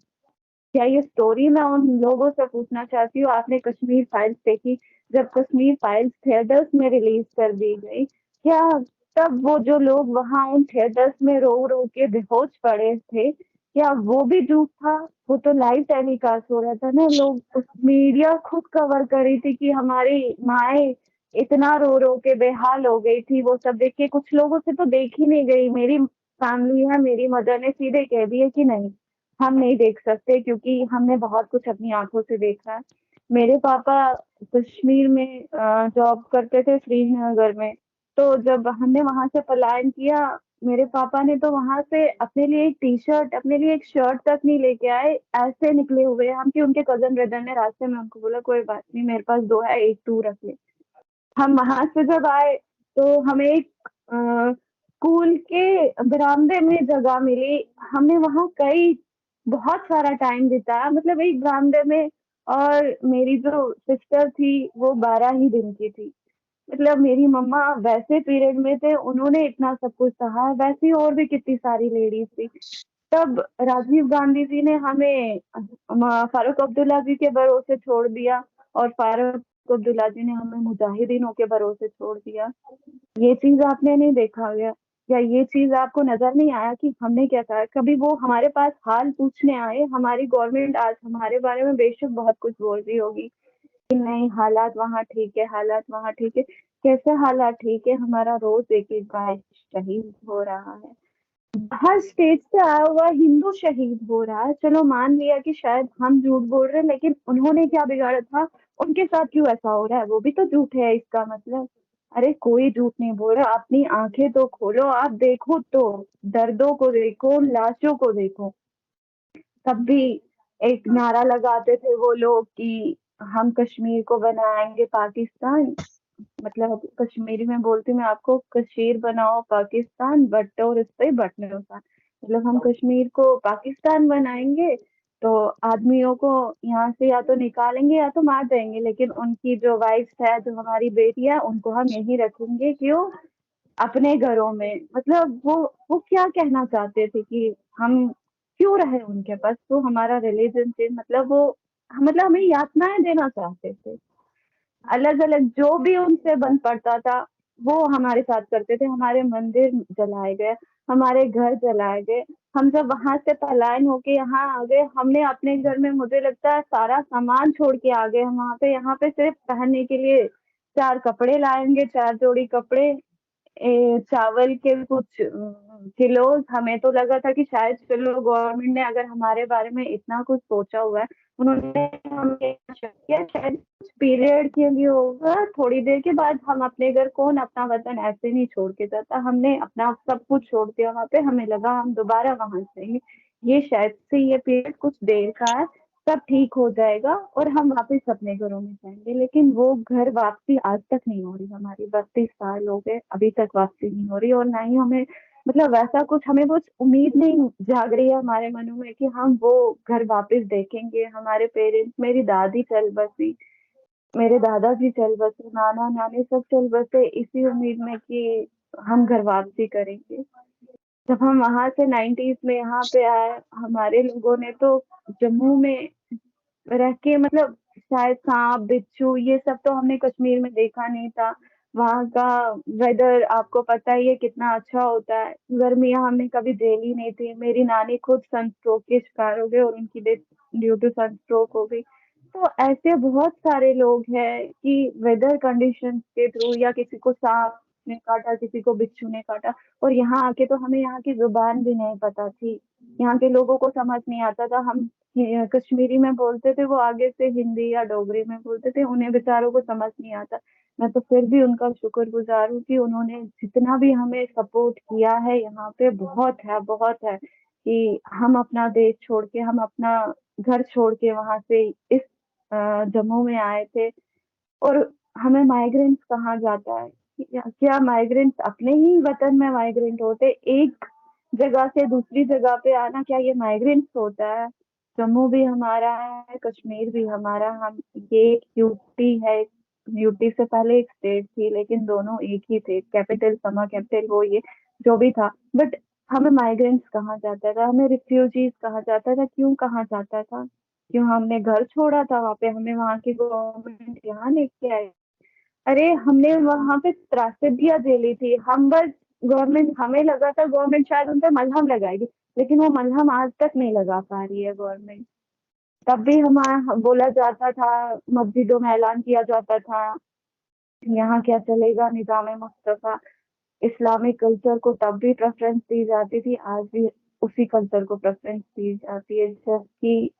क्या ये स्टोरी? मैं उन लोगों से पूछना चाहती हूँ, आपने कश्मीर फाइल्स देखी? जब कश्मीर फाइल्स थिएटर्स में रिलीज कर दी गई, क्या तब वो जो लोग वहां उन थिएटर्स में रो रो के बेहोश पड़े थे, क्या वो भी झूठ था? वो तो लाइव टेलीकास्ट हो रहा था ना, लोग, उस मीडिया खुद कवर कर रही थी कि हमारी माए इतना रो रो के बेहाल हो गई थी। वो सब देख के कुछ लोगों से तो देखी नहीं गई। मेरी फैमिली है, मेरी मदर ने सीधे कह दिया कि नहीं, हम नहीं देख सकते, क्योंकि हमने बहुत कुछ अपनी आंखों से देखा है। मेरे पापा कश्मीर में जॉब करते थे, श्रीनगर में। तो जब हमने वहां से पलायन किया, मेरे पापा ने तो वहां से अपने लिए एक टी शर्ट, अपने लिए एक शर्ट तक नहीं लेके आए, ऐसे निकले हुए हम कि उनके कजन ब्रदर ने रास्ते में उनको बोला, कोई बात नहीं, मेरे पास दो है, एक तू रख ले। हम वहां से जब आए तो हमें एक स्कूल के बरामदे में जगह मिली। हमने वहां कई बहुत सारा टाइम बिताया, मतलब एक बरामदे में। और मेरी जो सिस्टर थी वो 12 ही दिन की थी। मतलब मेरी मम्मा वैसे पीरियड में थे, उन्होंने इतना सब कुछ सहा, वैसी और भी कितनी सारी लेडीज थी। तब राजीव गांधी जी ने हमें फारूक अब्दुल्ला जी के भरोसे छोड़ दिया, और फारूक अब्दुल्ला जी ने हमें मुजाहिदीनों के भरोसे छोड़ दिया। ये चीज आपने नहीं देखा गया? या ये चीज आपको नजर नहीं आया कि हमने क्या कहा? कभी वो हमारे पास हाल पूछने आए? हमारी गवर्नमेंट आज हमारे बारे में बेशक बहुत कुछ बोल रही होगी कि नहीं, हालात वहाँ ठीक है, हालात वहाँ ठीक है। कैसे हालात ठीक है? हमारा रोज एक एक भाई शहीद हो रहा है, हर स्टेट से आया हुआ हिंदू शहीद हो रहा है। चलो मान लिया कि शायद हम झूठ बोल रहे हैं, लेकिन उन्होंने क्या बिगाड़ा था? उनके साथ क्यों ऐसा हो रहा है? वो भी तो झूठ है इसका मतलब। अरे कोई झूठ नहीं बोल रहा, अपनी आंखें तो खोलो, आप देखो तो, दर्दों को देखो, लाशों को देखो। तब भी एक नारा लगाते थे वो लोग कि हम कश्मीर को बनाएंगे पाकिस्तान। मतलब कश्मीरी में बोलती मैं आपको, कश्मीर बनाओ पाकिस्तान, बट्टो और इस पे बटने का, मतलब हम कश्मीर को पाकिस्तान बनाएंगे तो आदमियों को यहाँ से या तो निकालेंगे या तो मार देंगे, लेकिन उनकी जो वाइफ्स है, जो हमारी बेटी है, उनको हम यहीं रखेंगे। क्यों? अपने घरों में। मतलब वो क्या कहना चाहते थे कि हम क्यों रहे उनके पास? तो हमारा रिलीजन से मतलब वो मतलब हमें यातनाएं देना चाहते थे। अलग अलग जो भी उनसे बन पड़ता था वो हमारे साथ करते थे। हमारे मंदिर जलाए गए, हमारे घर जलाए गए। हम जब वहां से पलायन होके यहाँ आ गए, हमने अपने घर में मुझे लगता है सारा सामान छोड़ के आ गए हम वहां पे। यहाँ पे सिर्फ पहनने के लिए चार कपड़े लाएंगे, चार जोड़ी कपड़े, चावल के कुछ किलो। हमें तो लगा था कि शायद चलो गवर्नमेंट ने अगर हमारे बारे में इतना कुछ सोचा हुआ है, उन्होंने हमें किया शायद कुछ पीरियड के लिए होगा, थोड़ी देर के बाद हम अपने घर, कौन अपना वतन ऐसे नहीं छोड़ के जाता। हमने अपना सब कुछ छोड़ दिया वहां पे, हमें लगा हम दोबारा वहां जाएंगे, ये शायद से ये पीरियड कुछ देर का है, सब ठीक हो जाएगा और हम वापस अपने घरों में जाएंगे। लेकिन वो घर वापसी आज तक नहीं हो रही हमारी। 32 साल हो गए, अभी तक वापसी नहीं हो रही। और ना ही हमें मतलब वैसा कुछ, हमें कुछ उम्मीद नहीं जाग रही है हमारे मनों में कि हम वो घर वापस देखेंगे। हमारे पेरेंट्स, मेरी दादी चल बसी, मेरे दादाजी चल बसे, नाना नानी सब चल बसे इसी उम्मीद में कि हम घर वापसी करेंगे। जब हम वहां से 90s में यहाँ पे आए, हमारे लोगों ने तो जम्मू में रह के मतलब शायद सांप बिच्छू ये सब तो हमने कश्मीर में देखा नहीं था। वहाँ का वेदर आपको पता ही है कितना अच्छा होता है। गर्मियाँ हमने कभी झेली नहीं थी। मेरी नानी खुद सनस्ट्रोक के शिकार हो गए और उनकी डेथ ड्यू टू सनस्ट्रोक हो गई। तो ऐसे बहुत सारे लोग हैं कि वेदर कंडीशन के थ्रू, या किसी को सांप ने काटा, किसी को बिच्छू ने काटा, और यहाँ आके तो हमें यहाँ की जुबान भी नहीं पता थी। यहाँ के लोगों को समझ नहीं आता था। हम कश्मीरी में बोलते थे, वो आगे से हिंदी या डोगरी में बोलते थे, उन्हें बेचारों को समझ नहीं आता। मैं तो फिर भी उनका शुक्रगुजार हूँ कि उन्होंने जितना भी हमें सपोर्ट किया है यहाँ पे, बहुत है बहुत है। कि हम अपना देश छोड़ के, हम अपना घर छोड़ के वहां से इस जम्मू में आए थे। और हमें माइग्रेंट्स कहा जाता है, क्या माइग्रेंट्स अपने ही वतन में माइग्रेंट होते? एक जगह से दूसरी जगह पे आना, क्या ये माइग्रेंट्स होता है? जम्मू भी हमारा है, कश्मीर भी हमारा। हम ये एक यूटी है। यूटी से पहले एक स्टेट थी, लेकिन दोनों एक ही थे। कैपिटल, समा कैपिटल, वो ये जो भी था। बट हमें माइग्रेंट्स कहा जाता था, हमें रिफ्यूजीज कहा जाता था। क्यों कहा जाता था? क्यों? हमने घर छोड़ा था वहां पे, हमें वहां की गवर्नमेंट यहाँ लेके आई। अरे हमने वहां पे त्रासदियां झेली थी। हम बस, गवर्नमेंट, हमें लगा था गवर्नमेंट शायद उन पे मलहम लगाएगी, लेकिन वो मलहम आज तक नहीं लगा पा रही है गवर्नमेंट। तब भी हमारा बोला जाता था, मस्जिदों में ऐलान किया जाता था, यहाँ क्या चलेगा, निजाम मुस्तफा। इस्लामिक कल्चर को तब भी प्रेफरेंस दी जाती थी, आज भी उसी कल्चर को प्रेफरेंस दी जाती है। जबकि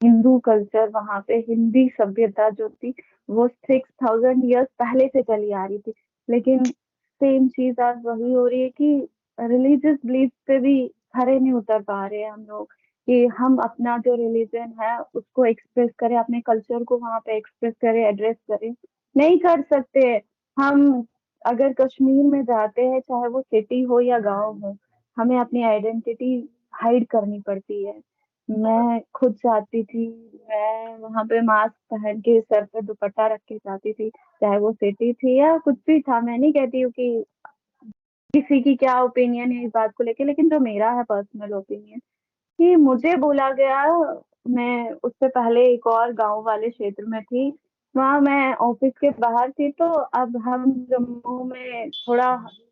हिंदू कल्चर, वहां पे हिंदी सभ्यता जो थी वो 6000 ईयर्स पहले से चली आ रही थी। लेकिन सेम चीज आज वही हो रही है कि रिलीजियस बिलीफ पे भी खरे नहीं उतर पा रहे हैं हम लोग, कि हम अपना जो रिलीजन है उसको एक्सप्रेस करें, अपने कल्चर को वहां पे एक्सप्रेस करें, एड्रेस करें। नहीं कर सकते। हम अगर कश्मीर में जाते हैं, चाहे वो सिटी हो या गांव हो, हमें अपनी आइडेंटिटी हाइड करनी पड़ती है। मैं खुद जाती थी, मैं वहां पे मास्क पहन के सर पे दुपट्टा रख के जाती थी, चाहे वो सिटी थी या कुछ भी था। मैं नहीं कहती हूँ कि किसी की क्या ओपिनियन है इस बात को लेके, लेकिन जो मेरा है पर्सनल ओपिनियन, कि मुझे बोला गया। मैं उससे पहले एक और गांव वाले क्षेत्र में थी, वहां मैं ऑफिस के बाहर थी। तो अब हम जम्मू में थोड़ा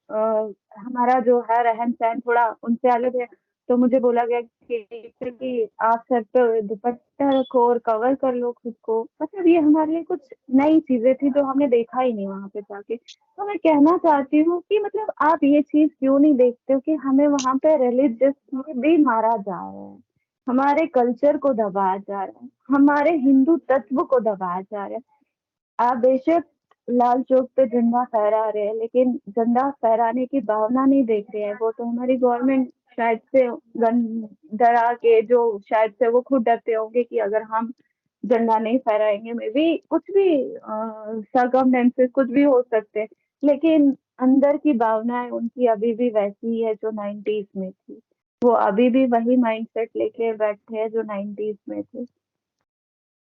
हमारा जो है रहन सहन थोड़ा उनसे अलग है। तो मुझे बोला गया कि आप सर पे दुपट्टा रखो और कवर कर लो खुद को। मतलब ये हमारे लिए कुछ नई चीजें थी जो हमने देखा ही नहीं वहां पे जाके। तो मैं कहना चाहती हूँ कि मतलब आप ये चीज क्यों नहीं देखते हो कि हमें वहां पे रिलीजियस भी मारा जा रहा है, हमारे कल्चर को दबाया जा रहा है, हमारे हिंदू तत्व को दबाया जा रहा है। आप बेशक लाल चौक पे झंडा फहरा रहे हैं, लेकिन झंडा फहराने की भावना नहीं देख रहे हैं। वो तो हमारी गवर्नमेंट शायद से गन डरा के, जो शायद से वो खुद डरते होंगे कि अगर हम झंडा नहीं फहराएंगे में भी कुछ भी सरकमस्टेंसेस कुछ भी हो सकते हैं। लेकिन अंदर की भावनाएं उनकी अभी भी वैसी ही है जो 90s में थी। वो अभी भी वही माइंडसेट लेके बैठे हैं जो 90s में थे।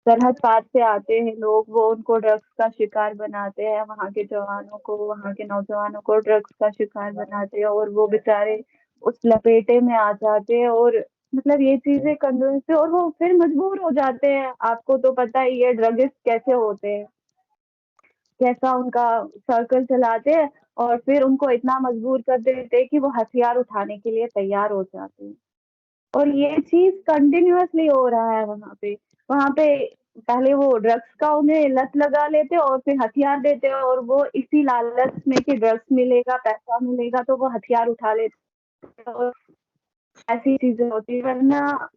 सरहद पार से आते हैं लोग, वो उनको ड्रग्स का शिकार बनाते हैं, वहां के जवानों को, वहां के नौजवानों को ड्रग्स का शिकार बनाते हैं, और वो बेचारे उस लपेटे में आ जाते हैं। और मतलब ये चीजें कन्विंस से, और वो फिर मजबूर हो जाते हैं। आपको तो पता ही है ड्रगिस्ट कैसे होते हैं, कैसा उनका सर्कल चलाते हैं, और फिर उनको इतना मजबूर कर देते हैं कि वो हथियार उठाने के लिए तैयार हो जाते हैं। और ये चीज कंटिन्यूअसली हो रहा है वहां पे पहले वो ड्रग्स का उन्हें लत लगा लेते और फिर हथियार देते, और वो इसी लालच में कि ड्रग्स मिलेगा, पैसा मिलेगा, तो वो हथियार उठा लेते, और ऐसी चीजें होती है। वरना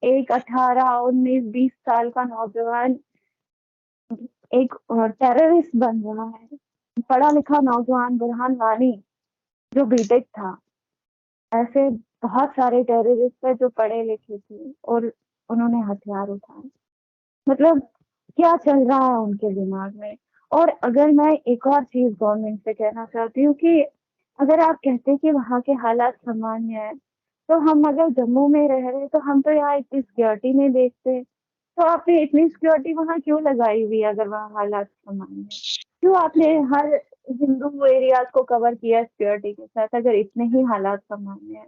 एक 18 19 20 साल का नौजवान एक टेररिस्ट बन रहा है, पढ़ा लिखा नौजवान बुरहान वानी जो बीटेक था। ऐसे बहुत सारे टेररिस्ट है जो पढ़े लिखे थे और उन्होंने हथियार उठाए। मतलब क्या चल रहा है उनके दिमाग में। और अगर मैं एक और चीज गवर्नमेंट से कहना चाहती हूँ कि अगर आप कहते हैं कि वहाँ के हालात सामान्य है, तो हम अगर जम्मू में रह रहे हैं तो हम तो यहाँ इतनी सिक्योरिटी नहीं देखते। तो आपने इतनी सिक्योरिटी वहाँ क्यों लगाई हुई है अगर वहाँ हालात सामान्य है? क्यों आपने हर हिंदू एरियाज को कवर किया सिक्योरिटी के साथ अगर इतने ही हालात सामान्य है?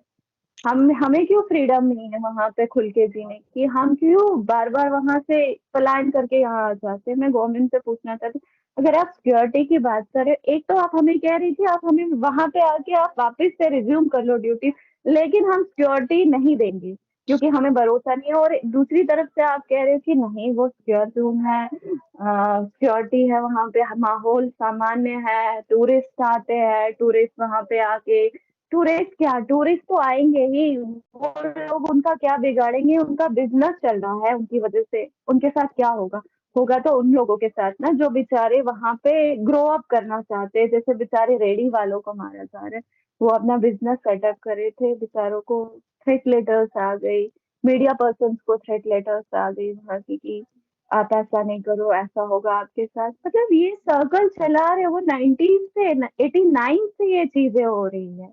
हमें क्यों फ्रीडम नहीं है वहां पे खुल के जीने की? हम क्यों बार बार वहां से पलायन करके यहाँ आ जाते हैं? मैं गवर्नमेंट से पूछना चाहती हूँ, अगर आप सिक्योरिटी की बात करें, एक तो आप हमें कह रही थी आप हमें वहां पे आके आप वापस से रिज्यूम कर लो ड्यूटी, लेकिन हम सिक्योरिटी नहीं देंगे क्योंकि हमें भरोसा नहीं है। और दूसरी तरफ से आप कह रहे हो कि नहीं वो सिक्योर रूम है, सिक्योरिटी है वहां पे, माहौल सामान्य है, टूरिस्ट आते हैं, टूरिस्ट वहां पे आके, टूरिस्ट क्या, टूरिस्ट तो आएंगे ही, वो लोग उनका क्या बिगाड़ेंगे? उनका बिजनेस चल रहा है उनकी वजह से, उनके साथ क्या होगा? होगा तो उन लोगों के साथ ना जो बेचारे वहां पे ग्रो अप करना चाहते हैं, जैसे बेचारे रेडी वालों को मारा जा रहा है। वो अपना बिजनेस सेटअप कर रहे थे, बेचारों को थ्रेट लेटर्स आ गई, मीडिया पर्सन को थ्रेट लेटर्स आ गई वहां की कि आप ऐसा नहीं करो, ऐसा होगा आपके साथ। मतलब ये सर्कल चला रहे, वो 90s से 89 से ये चीजें हो रही है,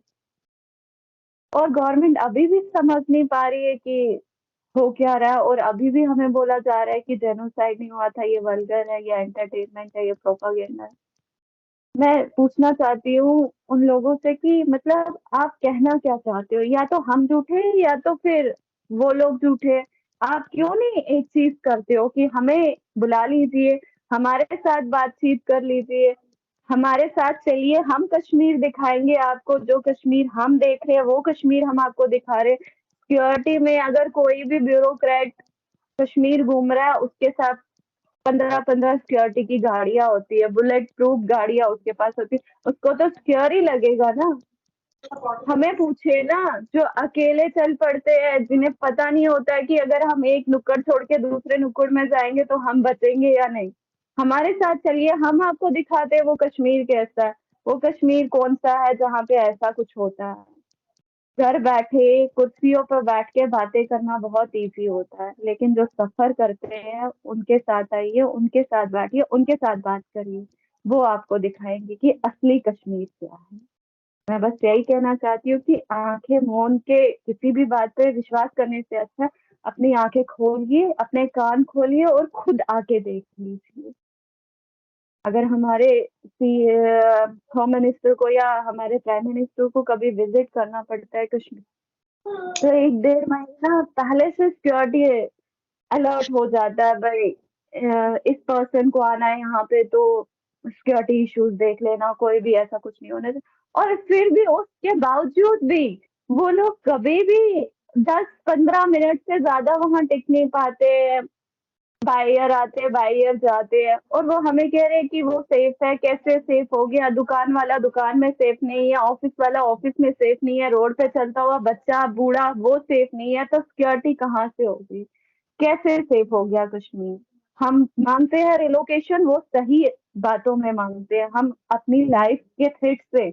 और गवर्नमेंट अभी भी समझ नहीं पा रही है कि हो क्या रहा है। और अभी भी हमें बोला जा रहा है कि जेनोसाइड नहीं हुआ था, ये वल्गर है, ये एंटरटेनमेंट है, ये प्रोपागेंडा है। मैं पूछना चाहती हूँ उन लोगों से कि मतलब आप कहना क्या चाहते हो? या तो हम झूठे हैं या तो फिर वो लोग झूठे हैं। आप क्यों नहीं एक चीज करते हो कि हमें बुला लीजिए, हमारे साथ बातचीत कर लीजिए, हमारे साथ चलिए, हम कश्मीर दिखाएंगे आपको, जो कश्मीर हम देख रहे हैं वो कश्मीर हम आपको दिखा रहे हैं। सिक्योरिटी में अगर कोई भी ब्यूरोक्रेट कश्मीर घूम रहा है, उसके साथ 15 15 सिक्योरिटी की गाड़ियां होती है, बुलेट प्रूफ गाड़ियां उसके पास होती है, उसको तो सिक्योर ही लगेगा ना। हमें पूछे ना, जो अकेले चल पड़ते हैं, जिन्हें पता नहीं होता है कि अगर हम एक नुक्कड़ छोड़ के दूसरे नुक्कड़ में जाएंगे तो हम बचेंगे या नहीं। हमारे साथ चलिए, हम आपको दिखाते हैं वो कश्मीर कैसा है, वो कश्मीर कौन सा है जहाँ पे ऐसा कुछ होता है। घर बैठे कुर्सियों पर बैठ के बातें करना बहुत इजी होता है, लेकिन जो सफर करते हैं उनके साथ आइए, उनके साथ बैठिए, उनके साथ बात करिए, वो आपको दिखाएंगे कि असली कश्मीर क्या है। मैं बस यही कहना चाहती हूँ कि आंखें मूंद के किसी भी बात पे विश्वास करने से अच्छा अपनी आंखें खोलिए, अपने कान खोलिए और खुद आके देख लीजिए। अगर हमारे होम मिनिस्टर को या हमारे प्राइम मिनिस्टर को कभी विजिट करना पड़ता है कश्मीर, तो 1 1.5 महीना पहले से सिक्योरिटी अलर्ट हो जाता है, भाई इस पर्सन को आना है यहाँ पे तो सिक्योरिटी इश्यूज देख लेना, कोई भी ऐसा कुछ नहीं होने और फिर भी उसके बावजूद भी वो लोग कभी भी 10 15 मिनट से ज्यादा वहां टिक नहीं पाते हैं। बायर आते हैं, बायर जाते हैं, और वो हमें कह रहे हैं कि वो सेफ है। कैसे सेफ हो गया? दुकान वाला दुकान में सेफ नहीं है, ऑफिस वाला ऑफिस में सेफ नहीं है, रोड पे चलता हुआ बच्चा बूढ़ा वो सेफ नहीं है, तो सिक्योरिटी कहाँ से होगी? कैसे सेफ हो गया कश्मीर? हम मांगते हैं रिलोकेशन, वो सही बातों में मांगते हैं, हम अपनी लाइफ के थ्रेट से,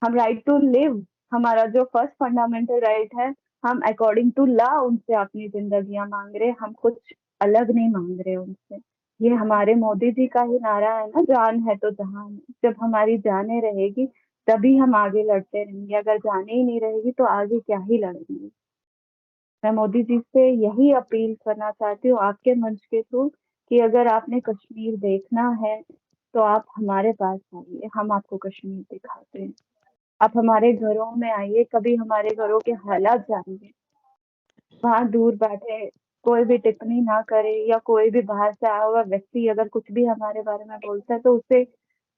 हम राइट टू लिव, हमारा जो फर्स्ट फंडामेंटल राइट है, हम अकॉर्डिंग टू लॉ उनसे अपनी जिंदगियां मांग रहे हैं, हम कुछ अलग नहीं मांग रहे उनसे। ये हमारे मोदी जी का ही नारा है ना, जान है तो जहान है। जब हमारी जाने रहेगी तभी हम आगे लड़ते रहेंगे, अगर जाने ही नहीं रहेगी तो आगे क्या ही लड़ेंगे। मैं मोदी जी से यही अपील करना चाहती हूँ आपके मंच के थ्रू कि अगर आपने कश्मीर देखना है तो आप हमारे पास आइए, हम आपको कश्मीर दिखाते हैं। आप हमारे घरों में आइए, कभी हमारे घरों के हालात जानिए। वहां दूर बैठे कोई भी टिप्पणी ना करे, या कोई भी बाहर से आया हुआ व्यक्ति अगर कुछ भी हमारे बारे में बोलता है तो उसे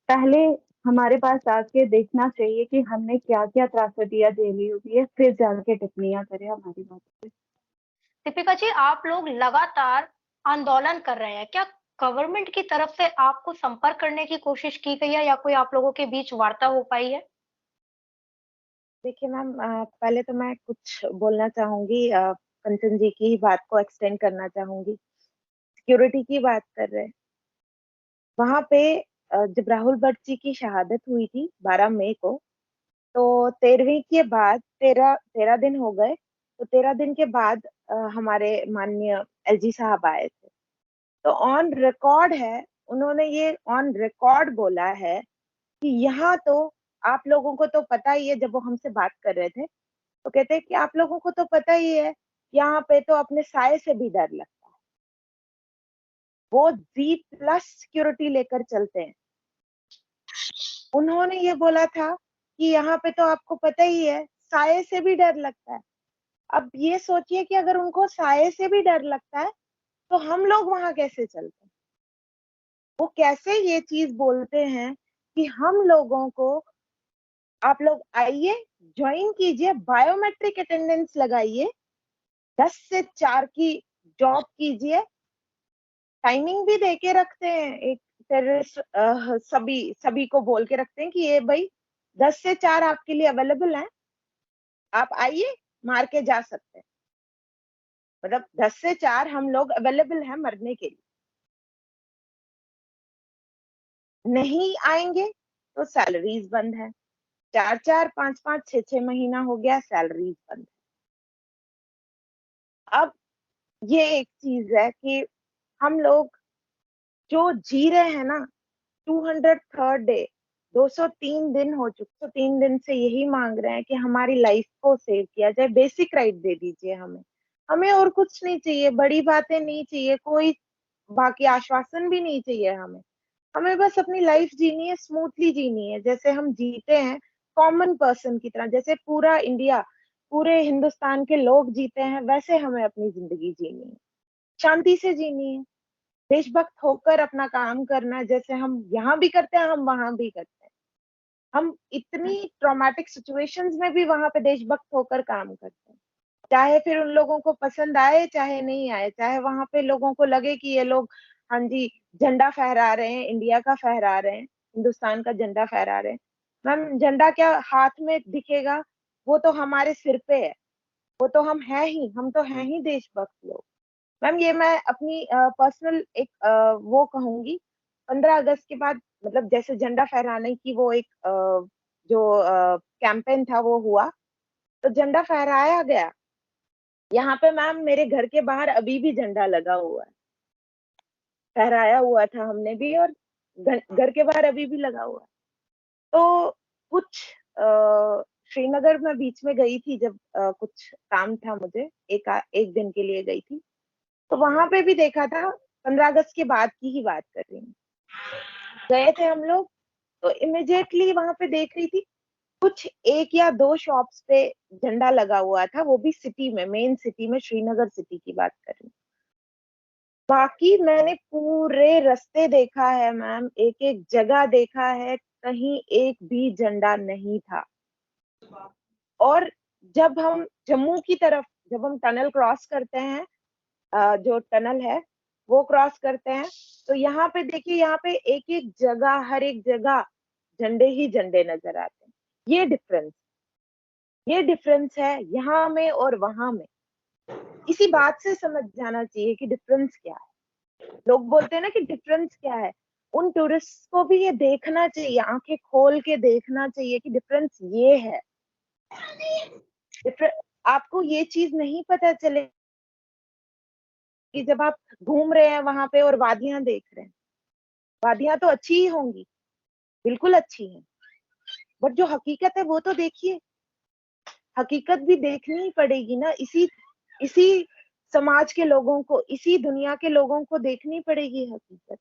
पहले हमारे पास आके देखना चाहिए कि हमने क्या क्या त्रासदियां झेली हुई है, फिर जाके टिप्पणियां करे हमारी बात पे। दीपिका जी, आप लोग लगातार आंदोलन कर रहे हैं, क्या गवर्नमेंट की तरफ से आपको संपर्क करने की कोशिश की गई है या कोई आप लोगों के बीच वार्ता हो पाई है? देखिए मैम, पहले तो मैं कुछ बोलना चाहूंगी, कंचन जी की बात को एक्सटेंड करना चाहूंगी। सिक्योरिटी की बात कर रहे हैं, वहां पे जब राहुल भट्ट जी की शहादत हुई थी 12 मई को, तो 13वीं के बाद 13 दिन हो गए, तो 13 दिन के बाद हमारे माननीय एलजी साहब आए थे। तो ऑन रिकॉर्ड है, उन्होंने ये ऑन रिकॉर्ड बोला है कि यहाँ तो आप लोगों को तो पता ही है, जब वो हमसे बात कर रहे थे तो कहते हैं कि आप लोगों को तो पता ही है, यहाँ पे तो अपने साय से भी डर लगता है। वो जी+ सिक्योरिटी लेकर चलते हैं। उन्होंने ये बोला था कि यहाँ पे तो आपको पता ही है, साये से भी डर लगता है। अब ये सोचिए कि अगर उनको साये से भी डर लगता है तो हम लोग वहां कैसे चलते हैं। वो कैसे ये चीज बोलते हैं कि हम लोगों को, आप लोग आइए, ज्वाइन कीजिए, बायोमेट्रिक अटेंडेंस लगाइए, 10 से 4 की जॉब कीजिए, टाइमिंग भी दे के रखते हैं। एक टेररिस्ट सभी सभी को बोल के रखते हैं कि ये भाई 10 से 4 आपके लिए अवेलेबल है, आप आइए, मार के जा सकते हैं। मतलब 10 से 4 हम लोग अवेलेबल हैं मरने के लिए। नहीं आएंगे तो सैलरीज बंद है। 4-4, 5-5, 6-6 महीना हो गया, सैलरीज बंद है। अब ये एक चीज है कि हम लोग जो जी रहे हैं ना, 203rd डे, 203 दिन हो चुके, तो 3 दिन से यही मांग रहे हैं कि हमारी लाइफ को सेव किया जाए, बेसिक राइट दे दीजिए हमें। हमें और कुछ नहीं चाहिए, बड़ी बातें नहीं चाहिए, कोई बाकी आश्वासन भी नहीं चाहिए हमें। हमें बस अपनी लाइफ जीनी है, स्मूथली जीनी है, जैसे हम जीते हैं कॉमन पर्सन की तरह, जैसे पूरा इंडिया, पूरे हिंदुस्तान के लोग जीते हैं, वैसे हमें अपनी जिंदगी जीनी है, शांति से जीनी है, देशभक्त होकर अपना काम करना है, जैसे हम यहाँ भी करते हैं, हम वहां भी करते हैं। हम इतनी ट्रॉमेटिक सिचुएशंस में भी वहां पे देशभक्त होकर काम करते हैं, चाहे फिर उन लोगों को पसंद आए चाहे नहीं आए, चाहे वहां पे लोगों को लगे कि ये लोग, हाँ जी, झंडा फहरा रहे हैं, इंडिया का फहरा रहे हैं, हिंदुस्तान का झंडा फहरा रहे हैं। मैम, झंडा क्या हाथ में दिखेगा, वो तो हमारे सिर पे है, वो तो हम हैं ही, हम तो हैं ही देशभक्त लोग। मैम, ये मैं अपनी पर्सनल एक वो कहूंगी, 15 अगस्त के बाद, मतलब जैसे झंडा फहराने की वो एक जो कैंपेन था वो हुआ, तो झंडा फहराया गया। यहाँ पे मैम मेरे घर के बाहर अभी भी झंडा लगा हुआ है, फहराया हुआ था हमने भी, और घर के बाहर अभी भी लगा हुआ है। तो कुछ श्रीनगर में बीच में गई थी, जब कुछ काम था मुझे, एक दिन के लिए गई थी, तो वहां पे भी देखा था, 15 अगस्त के बाद की ही बात कर रही हूँ, गए थे हम लोग, तो इमिडिएटली वहां पे देख रही थी, कुछ 1 या 2 शॉप्स पे झंडा लगा हुआ था, वो भी सिटी में, मेन सिटी में, श्रीनगर सिटी की बात कर रही हूँ। बाकी मैंने पूरे रास्ते देखा है मैम, एक एक जगह देखा है, कहीं एक भी झंडा नहीं था। और जब हम जम्मू की तरफ, जब हम टनल क्रॉस करते हैं, जो टनल है वो क्रॉस करते हैं, तो यहाँ पे देखिए, यहाँ पे एक एक जगह, हर एक जगह झंडे ही झंडे नजर आते हैं। ये डिफरेंस है यहाँ में और वहां में। इसी बात से समझ जाना चाहिए कि डिफरेंस क्या है। लोग बोलते हैं ना कि डिफरेंस क्या है, उन टूरिस्ट को भी ये देखना चाहिए, आंखें खोल के देखना चाहिए कि डिफरेंस ये है। आपको ये चीज नहीं पता चले कि जब आप घूम रहे हैं वहां पे और वादियां देख रहे हैं, वादियां तो अच्छी ही होंगी, बिल्कुल अच्छी हैं, बट जो हकीकत है वो तो देखिए। हकीकत भी देखनी ही पड़ेगी ना, इसी इसी समाज के लोगों को, इसी दुनिया के लोगों को देखनी पड़ेगी हकीकत।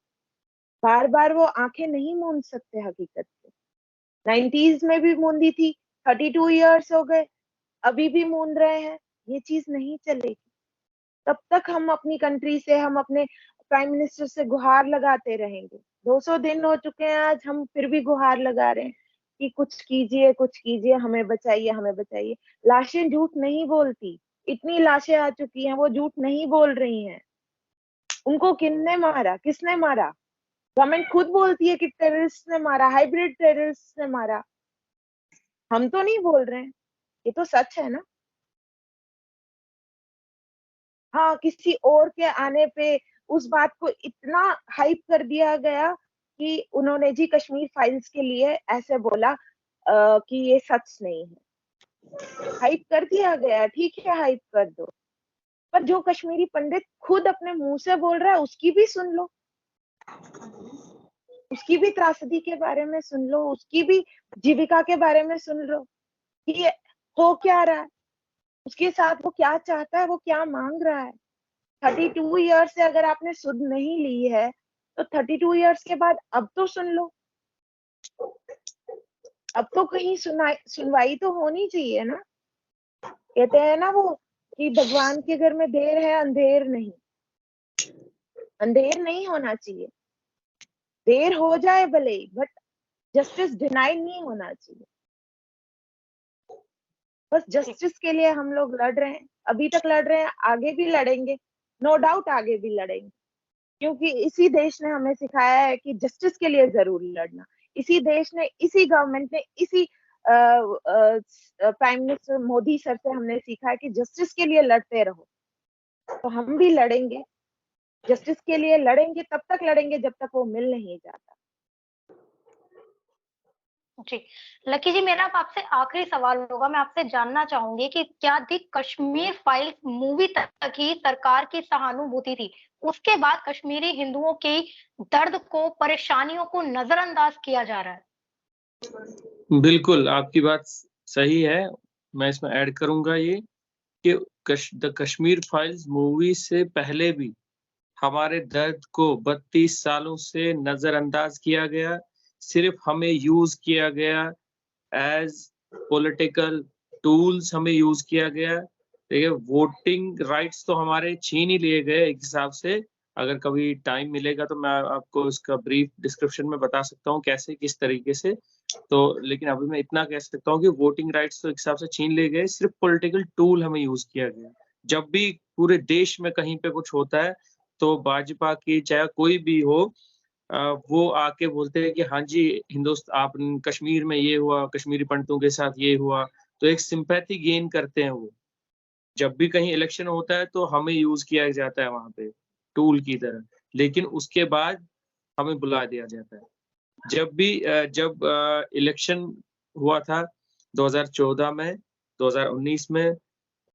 बार बार वो आंखें नहीं मूंद सकते हकीकत से। 90s में भी मूंदी थी, 32 ईयर्स हो गए, अभी भी मूंद रहे हैं, ये चीज नहीं चलेगी। तब तक हम अपनी कंट्री से, हम अपने प्राइम मिनिस्टर से गुहार लगाते रहेंगे। 200 दिन हो चुके हैं आज, हम फिर भी गुहार लगा रहे हैं कि कुछ कीजिए, हमें बचाइए, हमें बचाइए। लाशें झूठ नहीं बोलती, इतनी लाशें आ चुकी हैं, वो झूठ नहीं बोल रही हैं। उनको किसने मारा, किसने मारा? गवर्नमेंट खुद बोलती है कि टेररिस्ट ने मारा, हाइब्रिड टेररिस्ट ने मारा। हम तो नहीं बोल रहे हैं, ये तो सच है ना। हाँ, किसी और के आने पे उस बात को इतना हाइप कर दिया गया कि उन्होंने जी कश्मीर फाइल्स के लिए ऐसे बोला कि ये सच नहीं है। हाइप कर दिया गया, ठीक है, हाइप कर दो, पर जो कश्मीरी पंडित खुद अपने मुंह से बोल रहा है उसकी भी सुन लो, उसकी भी त्रासदी के बारे में सुन लो, उसकी भी जीविका के बारे में सुन लो कि ये हो क्या रहा है, उसके साथ वो क्या चाहता है, वो क्या मांग रहा है। 32 ईयर्स से अगर आपने सुध नहीं ली है तो 32 ईयर्स के बाद अब तो सुन लो। अब तो कहीं सुनवाई तो होनी चाहिए ना। कहते हैं ना वो कि भगवान के घर में देर है, अंधेर नहीं। अंधेर नहीं होना चाहिए, देर हो जाए भले, बट जस्टिस डिनाई नहीं होना चाहिए। बस जस्टिस के लिए हम लोग लड़ रहे हैं, अभी तक लड़ रहे हैं, आगे भी लड़ेंगे, नो डाउट आगे भी लड़ेंगे, क्योंकि इसी देश ने हमें सिखाया है कि जस्टिस के लिए जरूर लड़ना। इसी देश ने, इसी गवर्नमेंट ने, इसी प्राइम मिनिस्टर मोदी सर से हमने सीखा है कि जस्टिस के लिए लड़ते रहो। तो हम भी लड़ेंगे, जस्टिस के लिए लड़ेंगे, तब तक लड़ेंगे जब तक वो मिल नहीं जाता। जी। लकी जी, मेरा अब आपसे आखिरी सवाल होगा। मैं आपसे जानना चाहूंगी कि क्या दी कश्मीर फाइल्स मूवी तक ही सरकार की सहानुभूति थी? उसके बाद कश्मीरी हिंदुओं की दर्द को, परेशानियों को नजरअंदाज किया जा रहा है। बिल्कुल, आपकी बात सही है। मैं इसमें ऐड करूँगा ये कि द कश्मीर फाइल्स मूवी से पहले भी हमारे दर्द को 32 सालों से नज़रअंदाज किया गया। सिर्फ़ हमें यूज़ किया गया एज़ पॉलिटिकल टूल्स हमें यूज़ किया गया। देखिए, वोटिंग राइट्स तो हमारे छीन ही लिए गए एक हिसाब से। अगर कभी टाइम मिलेगा तो मैं आपको इसका ब्रीफ डिस्क्रिप्शन में बता सकता हूँ कैसे, किस तरीके से। तो लेकिन अभी मैं इतना कह सकता हूँ कि वोटिंग राइट्स तो एक हिसाब से छीन लिए गए, सिर्फ़ पॉलिटिकल टूल हमें यूज़ किया गया। जब भी पूरे देश में कहीं पे कुछ होता है, तो भाजपा की चाहे कोई भी हो वो आके बोलते हैं कि हाँ जी, आप कश्मीर में ये हुआ, कश्मीरी पंडितों के साथ ये हुआ, तो एक सिम्पैथी गेन करते हैं वो। जब भी कहीं इलेक्शन होता है तो हमें यूज़ किया जाता है वहाँ पे, टूल की तरह, लेकिन उसके बाद हमें बुला दिया जाता है। जब इलेक्शन हुआ था 2014 में, 2019 में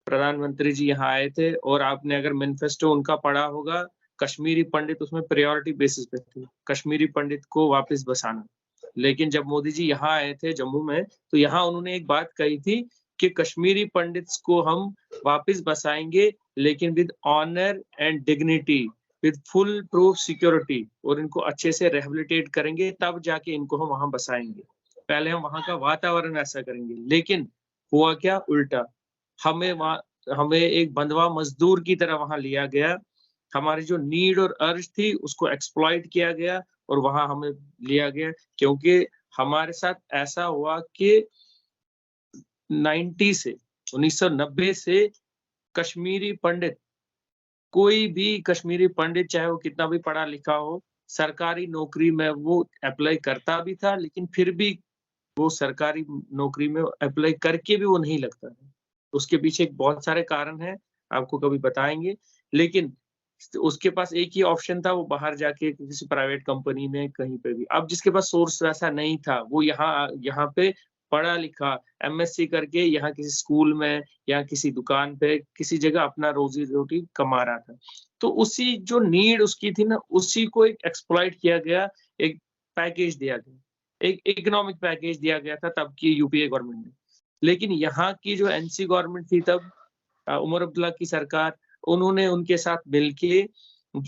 प्रधानमंत्री जी यहाँ आए थे और आपने अगर मैनिफेस्टो उनका पढ़ा होगा, कश्मीरी पंडित उसमें प्रायोरिटी बेसिस पे थे, कश्मीरी पंडित को वापस बसाना। लेकिन जब मोदी जी यहाँ आए थे जम्मू में, तो यहाँ उन्होंने एक बात कही थी कि कश्मीरी पंडित्स को हम वापस बसाएँगे, लेकिन with honour and dignity, with foolproof security, और इनको अच्छे से रिहैबिलिटेट करेंगे, तब जाके इनको हम वहाँ बसाएँगे। पहले हम वहाँ का वातावरण ऐसा करेंगे, लेकिन हुआ क्या? उल्टा। हमें एक बंधुआ मज़दूर की तरह वहाँ लिया गया। हमारी जो नीड और अर्ज थी उसको एक्सप्लॉइट किया गया और वहाँ हमें लिया गया, क्योंकि हमारे साथ ऐसा हुआ कि 1990 से कश्मीरी पंडित, कोई भी कश्मीरी पंडित चाहे वो कितना भी पढ़ा लिखा हो, सरकारी नौकरी में वो अप्लाई करता भी था, लेकिन फिर भी वो सरकारी नौकरी में अप्लाई करके भी वो नहीं लगता है। उसके पीछे बहुत सारे कारण हैं, आपको कभी बताएँगे। लेकिन उसके पास एक ही ऑप्शन था, वो बाहर जाके किसी प्राइवेट कंपनी में कहीं पे भी। अब जिसके पास सोर्स वैसा नहीं था, वो यहाँ पे पढ़ा-लिखा एमएससी करके यहाँ किसी स्कूल में या किसी दुकान पे, किसी जगह अपना रोज़ी-रोटी कमा रहा था। तो उसी जो नीड उसकी थी ना, उसी को एक एक्सप्लॉइट किया गया, एक पैकेज दिया गया। एक इकोनॉमिक पैकेज दिया गया था तब की यूपीए गवर्नमेंट ने। लेकिन यहाँ की जो एनसी गवर्नमेंट थी तब, उमर अब्दुल्ला की सरकार, उन्होंने उनके साथ मिलके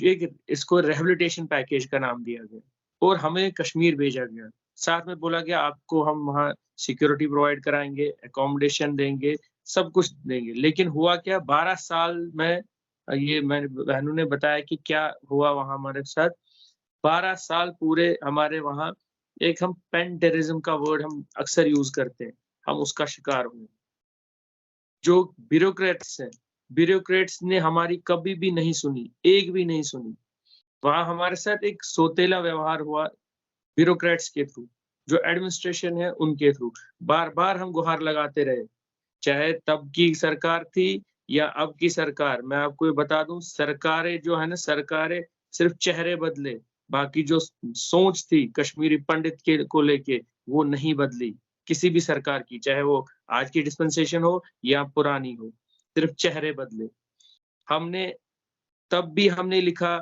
एक इसको रिहैबिलिटेशन पैकेज का नाम दिया गया और हमें कश्मीर भेजा गया। साथ में बोला गया आपको हम वहाँ सिक्योरिटी प्रोवाइड कराएँगे, अकोमोडेशन देंगे, सब कुछ देंगे। लेकिन हुआ क्या, 12 साल में ये मैंने बहनों ने बताया कि क्या हुआ वहाँ हमारे साथ। 12 साल पूरे हमारे वहाँ एक हम पेन टेररिज्म का वर्ड हम अक्सर यूज़ करते हैं, हम उसका शिकार हुए। जो ब्यूरोक्रेट्स हैं, ब्यूरोक्रेट्स ने हमारी कभी भी नहीं सुनी, एक भी नहीं सुनी। वहाँ हमारे साथ एक सौतेला व्यवहार हुआ ब्यूरोक्रेट्स के थ्रू, जो एडमिनिस्ट्रेशन है उनके थ्रू। बार-बार हम गुहार लगाते रहे, चाहे तब की सरकार थी या अब की सरकार। मैं आपको ये बता दूँ सरकारें जो है ना सरकारें सिर्फ़ चेहरे बदले, बाकी जो सोच थी कश्मीरी पंडित के को लेके वो नहीं बदली, किसी भी सरकार की, चाहे वो आज की डिस्पेंसेशन हो या पुरानी हो, सिर्फ़ चेहरे बदले। हमने तब भी हमने लिखा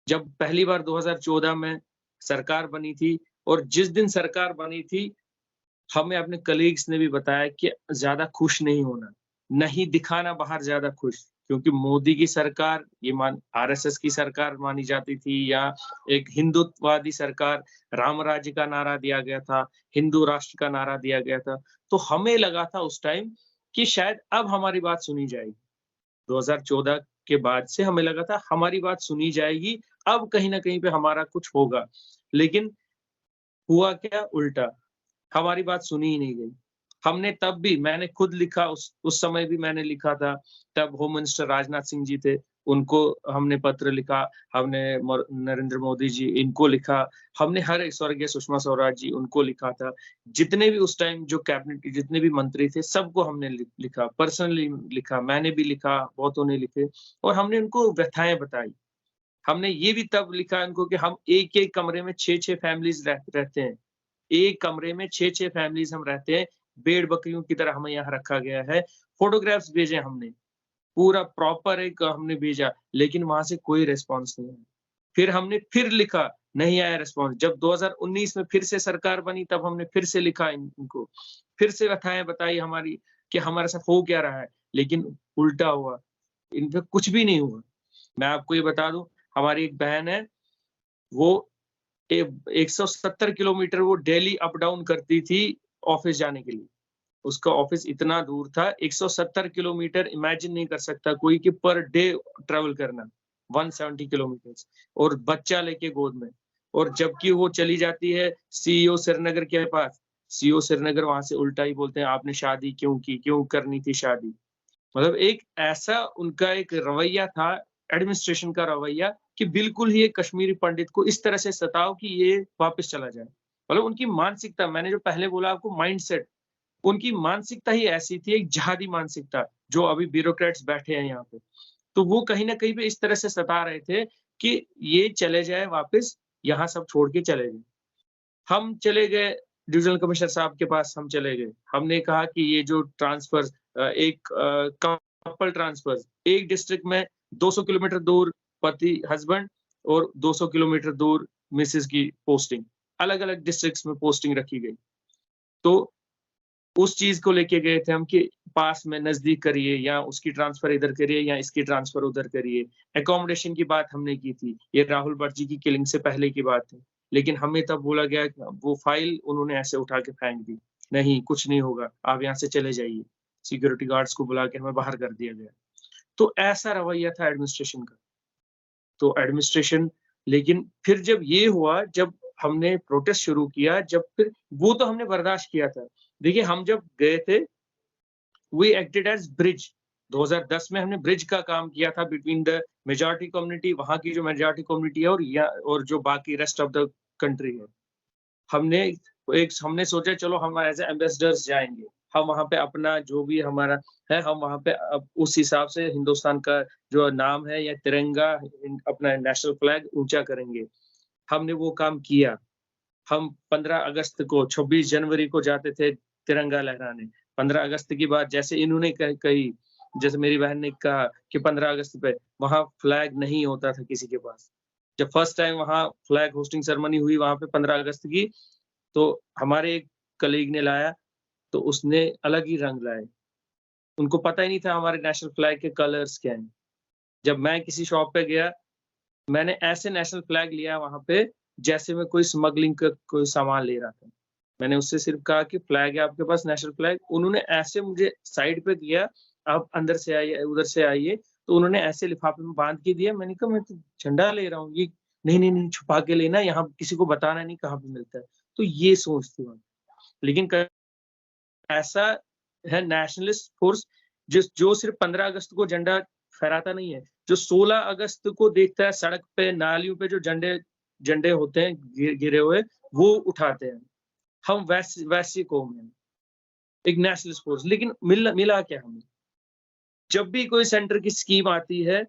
जब पहली बार 2014 में सरकार बनी थी और जिस दिन सरकार बनी थी, हमें अपने कलीग्स ने भी बताया कि ज़्यादा खुश नहीं होना, नहीं दिखाना बाहर ज़्यादा खुश, क्योंकि मोदी की सरकार ये आरएसएस की सरकार मानी जाती थी या एक हिंदुत्ववादी सरकार, राम राज्य का नारा दिया गया था, हिंदू राष्ट्र का नारा दिया गया था। तो हमें लगा था उस टाइम कि शायद अब हमारी बात सुनी जाएगी। 2014 के बाद से हमें लगा था हमारी बात सुनी जाएगी, अब कहीं न कहीं पे हमारा कुछ होगा। लेकिन हुआ क्या उल्टा, हमारी बात सुनी ही नहीं गई। हमने तब भी मैंने खुद लिखा उस समय भी मैंने लिखा था, तब होम मिनिस्टर राजनाथ सिंह जी थे, उनको हमने पत्र लिखा, हमने नरेंद्र मोदी जी इनको लिखा, हमने हर एक स्वर्गीय सुषमा स्वराज जी उनको लिखा था। जितने भी उस टाइम जो कैबिनेट के जितने भी मंत्री थे, सबको हमने लिखा, पर्सनली लिखा, मैंने भी लिखा, बहुतों ने लिखे और हमने उनको व्यथाएँ बताई। हमने ये भी तब लिखा उनको कि हम एक-एक कमरे में 6-6 फैमिलीज़ रहते हैं। एक कमरे में 6-6 फैमिलीज़ हम रहते हैं, भेड़-बकरियों की तरह हमें यहाँ रखा गया है। फ़ोटोग्राफ्स भेजे हमने, पूरा प्रॉपर एक हमने भेजा, लेकिन वहाँ से कोई रिस्पॉन्स नहीं आया। फिर हमने फिर लिखा, नहीं आया रिस्पॉन्स। जब 2019 में फिर से सरकार बनी, तब हमने फिर से लिखा इनको, फिर से कथाएँ बताई हमारी कि हमारे साथ हो क्या रहा है, लेकिन उल्टा हुआ, इन पे कुछ भी नहीं हुआ। मैं आपको ये बता दूँ, हमारी एक बहन है, वो ए 170 किलोमीटर वो डेली अप डाउन करती थी ऑफ़िस जाने के लिए। उसका ऑफ़िस इतना दूर था, 170 किलोमीटर इमेजिन नहीं कर सकता कोई कि पर डे ट्रैवल करना, 170 किलोमीटर्स और बच्चा लेके गोद में। और जबकि वो चली जाती है सीईओ श्रीनगर के पास, सीईओ श्रीनगर वहाँ से उल्टा ही बोलते हैं, आपने शादी क्यों की? क्यों करनी थी शादी? मतलब एक ऐसा उनका एक रवैया था, एडमिनिस्ट्रेशन का रवैया कि बिल्कुल ही एक कश्मीरी पंडित को इस तरह से सताओ कि ये वापस चला जाए। मतलब उनकी मानसिकता मैंने जो पहले बोला आपको माइंडसेट, उनकी मानसिकता ही ऐसी थी, एक जिहादी मानसिकता, जो अभी ब्यूरोक्रेट्स बैठे हैं यहाँ पे। तो वो कहीं न कहीं पे इस तरह से सता रहे थे कि ये चले जाए वापस, यहाँ सब छोड़ के चले जाएँ। हम चले गए डिविज़नल कमिश्नर साहब के पास हम चले गए। हमने कहा कि ये जो ट्रांसफर्स कपल ट्रांसफर्स एक डिस्ट्रिक्ट में 200 किलोमीटर दूर पति हस्बैंड और 200 किलोमीटर दूर मिसेज़ की पोस्टिंग, अलग-अलग डिस्ट्रिक्ट्स में पोस्टिंग रखी गई। तो उस चीज़ को लेके गए थे हम कि पास में नज़दीक करिए या उसकी ट्रांसफ़र इधर करिए या इसकी ट्रांसफ़र उधर करिए। अकोमोडेशन की बात हमने की थी, ये राहुल भट्ट जी की किलिंग से पहले की बात है। लेकिन हमें तब बोला गया कि वो फ़ाइल उन्होंने ऐसे उठा के फेंक दी। नहीं, कुछ नहीं होगा, आप यहाँ से चले जाइए। सिक्योरिटी गार्ड्स को बुला के हमें बाहर कर दिया गया। तो ऐसा रवैया था एडमिनिस्ट्रेशन का। तो एडमिनिस्ट्रेशन लेकिन फिर जब ये हुआ, जब हमने प्रोटेस्ट शुरू किया, जब फिर वो तो हमने बर्दाश्त किया था। देखिए, हम जब गए थे, वी एक्टेड एज़ ब्रिज। 2010 में हमने ब्रिज का काम किया था बिटवीन द मेजॉरिटी कम्युनिटी, वहाँ की जो मेजॉरिटी कम्युनिटी है और जो बाकी रेस्ट ऑफ द कंट्री है। हमने सोचा चलो हम एज़ एम्बेसडर्स जाएँगे। हम वहाँ पे अपना जो भी हमारा है, हम वहाँ पे उस हिसाब से हिंदुस्तान का जो नाम है या तिरंगा अपना नेशनल फ्लैग ऊँचा करेंगे। हमने वो काम किया। हम 15 अगस्त को 26 जनवरी को जाते थे तिरंगा लहराने। 15 अगस्त की बात जैसे इन्होंने कही, जैसे मेरी बहन ने कहा कि 15 अगस्त पे वहाँ फ्लैग नहीं होता था किसी के पास। जब फर्स्ट टाइम वहाँ फ्लैग होस्टिंग सेरेमनी हुई वहाँ पे 15 अगस्त की, तो हमारे एक कलीग ने लाया, तो उसने अलग ही रंग लाए। उनको पता ही नहीं था हमारे नेशनल फ्लैग के कलर्स क्या हैं। जब मैं किसी शॉप पे गया, मैंने ऐसे नेशनल फ्लैग लिया वहाँ पे, जैसे मैं कोई स्मगलिंग का कोई सामान ले रहा था। मैंने उससे सिर्फ़ कहा कि फ्लैग है आपके पास नेशनल फ्लैग? उन्होंने ऐसे मुझे साइड पे किया, आप अंदर से आइए, उधर से आइए तो उन्होंने ऐसे लिफाफे में बांध के दिया। मैंने कहा मैं तो झंडा ले रहा हूँ, ये नहीं छुपा के लेना, यहाँ किसी को बताना नहीं कहाँ पे मिलता है। तो ये सोच थी वहाँ। लेकिन ऐसा है नेशनलिस्ट फोर्स जो सिर्फ 15 अगस्त को झंडा फहराता नहीं है, जो 16 अगस्त को देखता है सड़क पे, नालियों पे जो झंडे होते हैं गिरे हुए, वो उठाते हैं। हम वैसी कौम है, एक नेशनलिस्ट फोर्स। लेकिन मिला क्या हमें? जब भी कोई सेंटर की स्कीम आती है,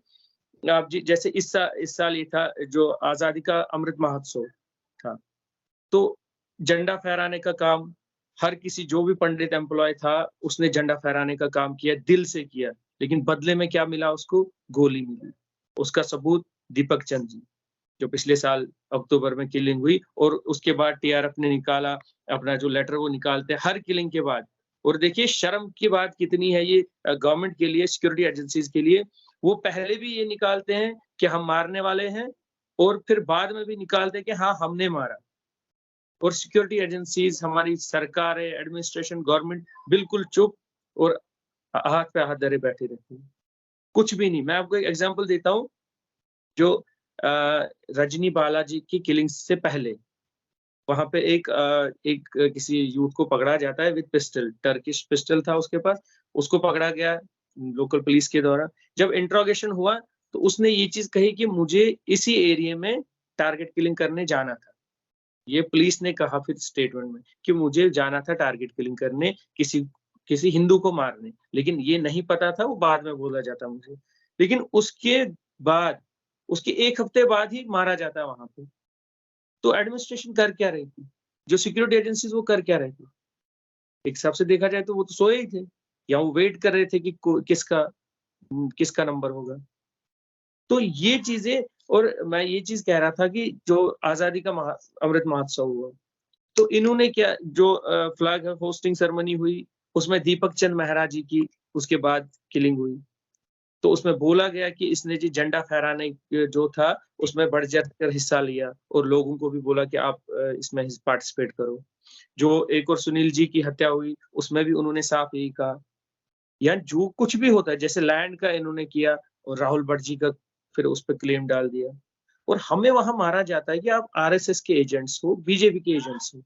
आप जैसे इस साल ये था जो आजादी का अमृत महोत्सव था, तो झंडा फहराने का काम हर किसी, जो भी पंडित एम्प्लॉय था, उसने झंडा फहराने का काम किया, दिल से किया। लेकिन बदले में क्या मिला उसको? गोली मिली। उसका सबूत दीपक चंद जी, जो पिछले साल अक्टूबर में किलिंग हुई, और उसके बाद टीआरएफ ने निकाला अपना जो लेटर, वो निकालते हैं हर किलिंग के बाद। और देखिए शर्म की बात कितनी है ये गवर्नमेंट के लिए, सिक्योरिटी एजेंसीज के लिए। वो पहले भी ये निकालते हैं कि हम मारने वाले हैं, और फिर बाद में भी निकालते हैं कि हाँ हमने मारा। और सिक्योरिटी एजेंसीज, हमारी सरकारें, एडमिनिस्ट्रेशन, गवर्नमेंट बिल्कुल चुप और हाथ पे हाथ धरे बैठे रहती है, कुछ भी नहीं। मैं आपको एक एग्जांपल देता हूँ, जो रजनी बालाजी की किलिंग से पहले वहां पे एक किसी यूथ को पकड़ा जाता है विद पिस्टल, टर्किश पिस्टल था उसके पास, उसको पकड़ा गया लोकल पुलिस के द्वारा। जब इंट्रोगेशन हुआ तो उसने ये चीज कही कि मुझे इसी एरिया में टारगेट किलिंग करने जाना था। ये पुलिस ने कहा फिर स्टेटमेंट में कि मुझे जाना था टारगेट किलिंग करने, किसी हिंदू को मारने, लेकिन ये नहीं पता था, वो बाद में बोला जाता मुझे। लेकिन उसके बाद, उसके 1 हफ्ते बाद ही मारा जाता वहां पे। तो एडमिनिस्ट्रेशन कर क्या रही थी? जो सिक्योरिटी एजेंसीज वो कर क्या रही थी? एक हिसाब से देखा जाए तो वो तो सोए ही थे, या वो वेट कर रहे थे कि किसका नंबर होगा। तो ये चीजें, और मैं ये चीज कह रहा था कि जो आजादी का अमृत महोत्सव हुआ, तो इन्होंने क्या, जो फ्लैग होस्टिंग सेरेमनी हुई, उसमें दीपक चंद मेहरा जी की उसके बाद किलिंग हुई। तो उसमें बोला गया कि इसने जी झंडा फहराने जो था उसमें बढ़ चढ़ कर हिस्सा लिया, और लोगों को भी बोला कि आप इसमें पार्टिसिपेट करो। जो एक और सुनील जी की हत्या हुई, उसमें भी उन्होंने साफ यही कहा। या जो कुछ भी होता है, जैसे लैंड का इन्होंने किया, और राहुल भट्ट जी का फिर उस पर क्लेम डाल दिया। और हमें वहां मारा जाता है कि आप आरएसएस के एजेंट्स हो, बीजेपी के एजेंट्स हो।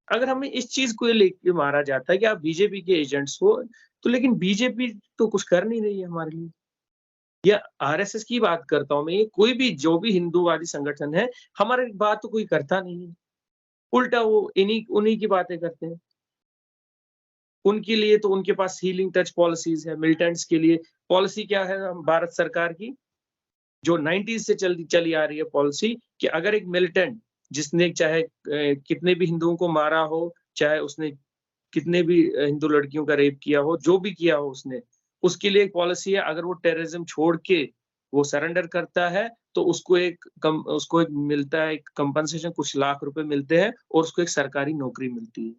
अगर हमें इस चीज को लेकर मारा जाता है कि आप बीजेपी के एजेंट्स हो, तो लेकिन बीजेपी तो कुछ कर नहीं रही है हमारे लिए। या आरएसएस की बात करता हूँ मैं, ये कोई भी जो भी हिंदूवादी संगठन है, हमारी बात तो कोई करता नहीं है। उल्टा वो उन्हीं की बातें करते हैं। उनके लिए तो उनके पास हीलिंग टच पॉलिसीज है। मिलिटेंट्स के लिए पॉलिसी क्या है भारत सरकार की, जो 90s से चली आ रही है पॉलिसी, कि अगर एक मिलिटेंट जिसने चाहे कितने भी हिंदुओं को मारा हो, चाहे उसने कितने भी हिंदू लड़कियों का रेप किया हो, जो भी किया हो उसने, उसके लिए एक पॉलिसी है, अगर वो टेररिज्म छोड़ के वो सरेंडर करता है, तो उसको एक मिलता है, एक कंपनसेशन, कुछ लाख रुपए मिलते हैं, और उसको एक सरकारी नौकरी मिलती है।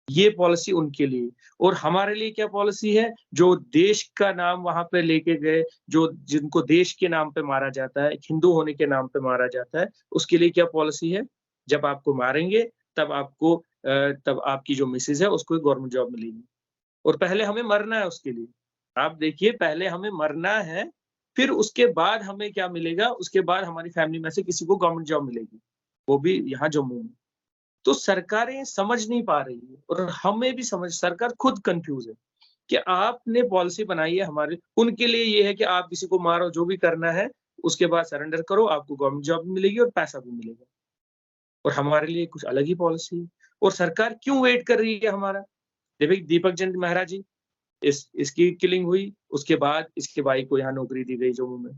ये पॉलिसी उनके लिए। और हमारे लिए क्या पॉलिसी है? जो देश का नाम वहां पे लेके गए, जिनको देश के नाम पे मारा जाता है, हिंदू होने के नाम पे मारा जाता है, उसके लिए क्या पॉलिसी है? जब आपको मारेंगे तब आपकी जो मिसेज है उसको गवर्नमेंट जॉब मिलेगी। और पहले हमें मरना है उसके लिए। आप देखिए, पहले हमें मरना है, फिर उसके बाद हमें क्या मिलेगा? उसके बाद हमारी फैमिली में से किसी को गवर्नमेंट जॉब मिलेगी, वो भी यहाँ जम्मू में। तो सरकारें समझ नहीं पा रही है, और हमें भी सरकार खुद कंफ्यूज है कि आपने पॉलिसी बनाई है हमारे, उनके लिए ये है कि आप किसी को मारो, जो भी करना है, उसके बाद सरेंडर करो, आपको गवर्नमेंट जॉब भी मिलेगी और पैसा भी मिलेगा। और हमारे लिए कुछ अलग ही पॉलिसी है। और सरकार क्यों वेट कर रही है हमारा? देखिए दीपक चंद मेहरा जी, इसकी किलिंग हुई, उसके बाद इसके भाई को यहाँ नौकरी दी गई जम्मू में।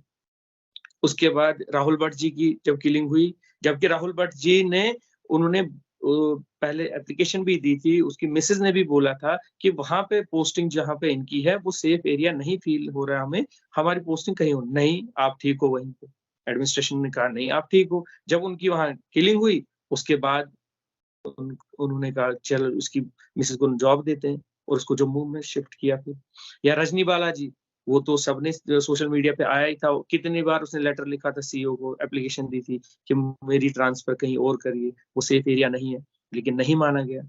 उसके बाद राहुल भट्ट जी की जब किलिंग हुई, जबकि राहुल भट्ट जी ने, उन्होंने पहले एप्लीकेशन भी दी थी, उसकी मिसेज ने भी बोला था कि वहां पे पोस्टिंग जहां पे इनकी है वो सेफ एरिया नहीं फील हो रहा हमें, हमारी पोस्टिंग कहीं और नहीं, आप ठीक हो वहीं पे। एडमिनिस्ट्रेशन ने कहा नहीं आप ठीक हो। जब उनकी वहां किलिंग हुई, उसके बाद उन्होंने कहा चल उसकी मिसेज को जॉब देते हैं, और उसको जम्मू में शिफ्ट किया फिर। या रजनी बालाजी, वो तो सबने सोशल मीडिया पे आया ही था, कितनी बार उसने लेटर लिखा था सीईओ को, एप्लीकेशन दी थी कि मेरी ट्रांसफर कहीं और करिए, वो सेफ एरिया नहीं है, लेकिन नहीं माना गया।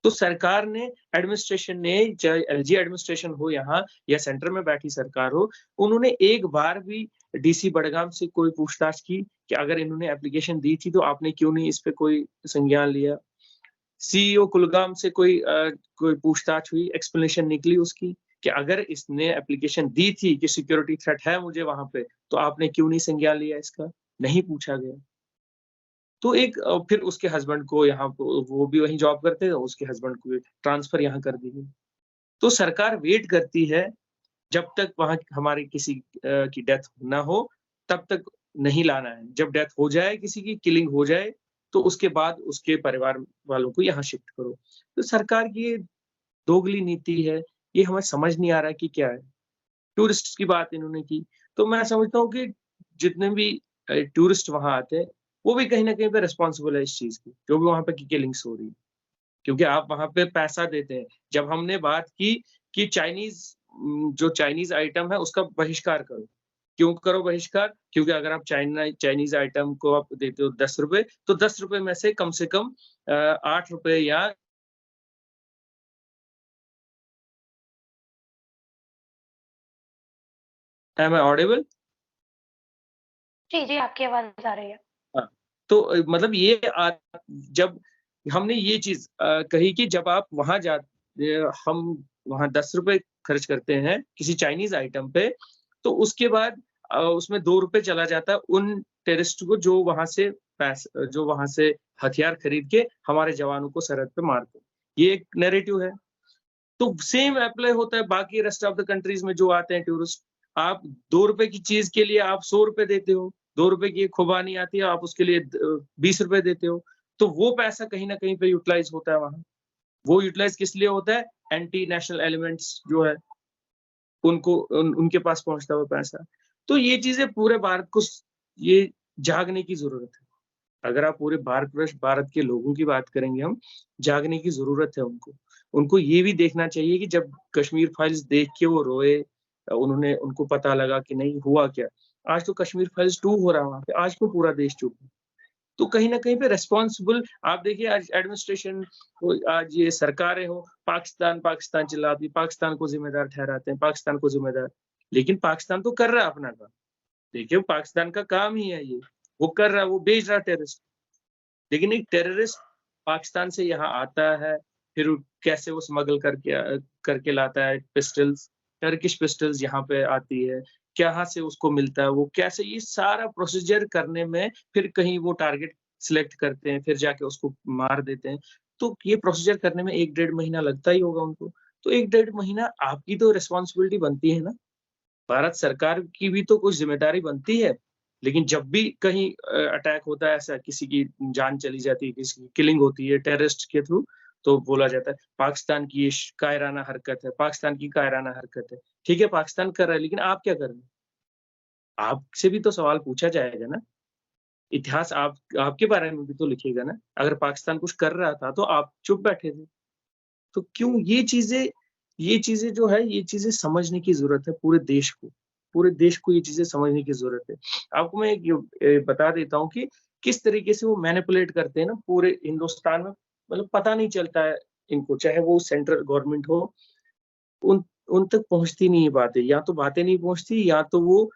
तो सरकार ने, एडमिनिस्ट्रेशन ने, चाहे एलजी एडमिनिस्ट्रेशन हो यहाँ या सेंटर में बैठी सरकार हो, उन्होंने एक बार भी डीसी बड़गाम से कोई पूछताछ की कि अगर इन्होंने एप्लीकेशन दी थी तो आपने क्यों नहीं इस पे कोई संज्ञान लिया? सीईओ कुलगाम से कोई पूछताछ हुई, एक्सप्लेनेशन निकली उसकी कि अगर इसने एप्लीकेशन दी थी कि सिक्योरिटी थ्रेट है मुझे वहाँ पे, तो आपने क्यों नहीं संज्ञान लिया इसका? नहीं पूछा गया। तो फिर उसके हस्बैंड को यहाँ वो भी वहीं जॉब करते हैं, उसके हस्बैंड को ट्रांसफर यहाँ कर दी गई। तो सरकार वेट करती है जब तक वहाँ हमारी किसी की डेथ ना हो, तब तक नहीं लाना है। जब डेथ हो जाए, किसी की किलिंग हो जाए, तो उसके बाद उसके परिवार वालों को यहाँ शिफ्ट करो। तो सरकार की ये दोगली नीति है, ये हमें समझ नहीं आ रहा है कि क्या है। टूरिस्ट्स की बात इन्होंने की, तो मैं समझता हूँ कि जितने भी टूरिस्ट वहाँ आते हैं, वो भी कहीं न कहीं पे रिस्पॉन्सिबल है इस चीज़ की, जो भी वहाँ पे की किलिंग्स हो रही है। क्योंकि आप वहाँ पे पैसा देते हैं। जब हमने बात की कि जो चाइनीज़ आइटम है उसका बहिष्कार करो। क्यों करो बहिष्कार? क्योंकि अगर आप चाइनीज़ आइटम को आप देते हो ₹10 तो ₹10 में से कम ₹8 या एम आई ऑडिबल? जी, जी, आपकी आवाज़ आ रही है। हाँ, तो मतलब जब हमने ये चीज़ कही कि जब आप वहाँ हम वहाँ ₹10 खर्च करते हैं किसी चाइनीज़ आइटम पे, तो उसके बाद उसमें ₹2 चला जाता है उन टेररिस्ट को जो वहाँ से हथियार खरीद के हमारे जवानों को सरहद पे मारते हैं। ये एक नैरेटिव है। तो सेम एप्लाई होता है बाकी रेस्ट ऑफ द कंट्रीज़ में जो आते हैं टूरिस्ट। आप ₹2 की चीज़ के लिए आप ₹100 देते हो, ₹2 की एक खुबानी आती है, आप उसके लिए ₹20 देते हो। तो वो पैसा कहीं न कहीं पे यूटिलाइज़ होता है वहाँ। वो यूटिलाइज़ किस लिए होता है? एंटी नेशनल एलिमेंट्स जो है, उनके पास पहुँचता है वो पैसा। तो ये चीज़ें पूरे भारत को ये जागने की ज़रूरत है। अगर आप पूरे भारत के लोगों की बात करेंगे हम, जागने की ज़रूरत है उनको। उनको ये भी देखना चाहिए कि जब कश्मीर फाइल्स देख के वो रोए, उनको पता लगा कि नहीं हुआ क्या। आज तो कश्मीर फाइल्स 2 हो रहा है वहाँ पे, आज क्यों पूरा देश चुप है? तो कहीं न कहीं पे रिस्पॉन्सिबल आप देखिए आज एडमिनिस्ट्रेशन आज ये सरकारें हो, पाकिस्तान चिल्लाती है, पाकिस्तान को ज़िम्मेदार ठहराते हैं, पाकिस्तान को ज़िम्मेदार। लेकिन पाकिस्तान तो कर रहा है अपना काम। देखिए पाकिस्तान का काम ही है ये, वो कर रहा है, वो भेज रहा है टेररिस्ट। लेकिन एक टेररिस्ट पाकिस्तान से यहाँ आता है, फिर कैसे वो स्मगल करके लाता है पिस्टल्स, टर्किश पिस्टल्स यहाँ पे आती है, कहाँ से उसको मिलता है, वो कैसे ये सारा प्रोसीजर करने में फिर कहीं वो टारगेट सिलेक्ट करते हैं, फिर जाके उसको मार देते हैं। तो ये प्रोसीजर करने में 1 डेढ़ महीना लगता ही होगा उनको। तो 1 डेढ़ महीना आपकी तो रिस्पॉन्सिबिलिटी बनती है ना। भारत सरकार की भी तो कुछ ज़िम्मेदारी बनती है। लेकिन जब भी कहीं अटैक होता है ऐसा किसी की जान चली जाती है, किसी की किलिंग होती है टेररिस्ट के थ्रू, तो बोला जाता है पाकिस्तान की ये कायराना हरकत है, पाकिस्तान की कायराना हरकत है। ठीक है पाकिस्तान कर रहा है लेकिन आप क्या कर रहे हैं? आपसे भी तो सवाल पूछा जाएगा ना। इतिहास आपके बारे में भी तो लिखेगा ना। अगर पाकिस्तान कुछ कर रहा था तो आप चुप बैठे थे। तो क्यों ये चीज़ें जो है, ये चीज़ें समझने की ज़रूरत है पूरे देश को। पूरे देश को ये चीज़ें समझने की ज़रूरत है। आपको मैं बता देता हूँ कि किस तरीके से वो मैनिपुलेट करते हैं ना पूरे हिंदुस्तान में, मतलब पता नहीं चलता है इनको, चाहे वो सेंट्रल गवर्नमेंट हो, उन उन तक पहुँचती नहीं है बातें। या तो बातें नहीं पहुँचती या तो वो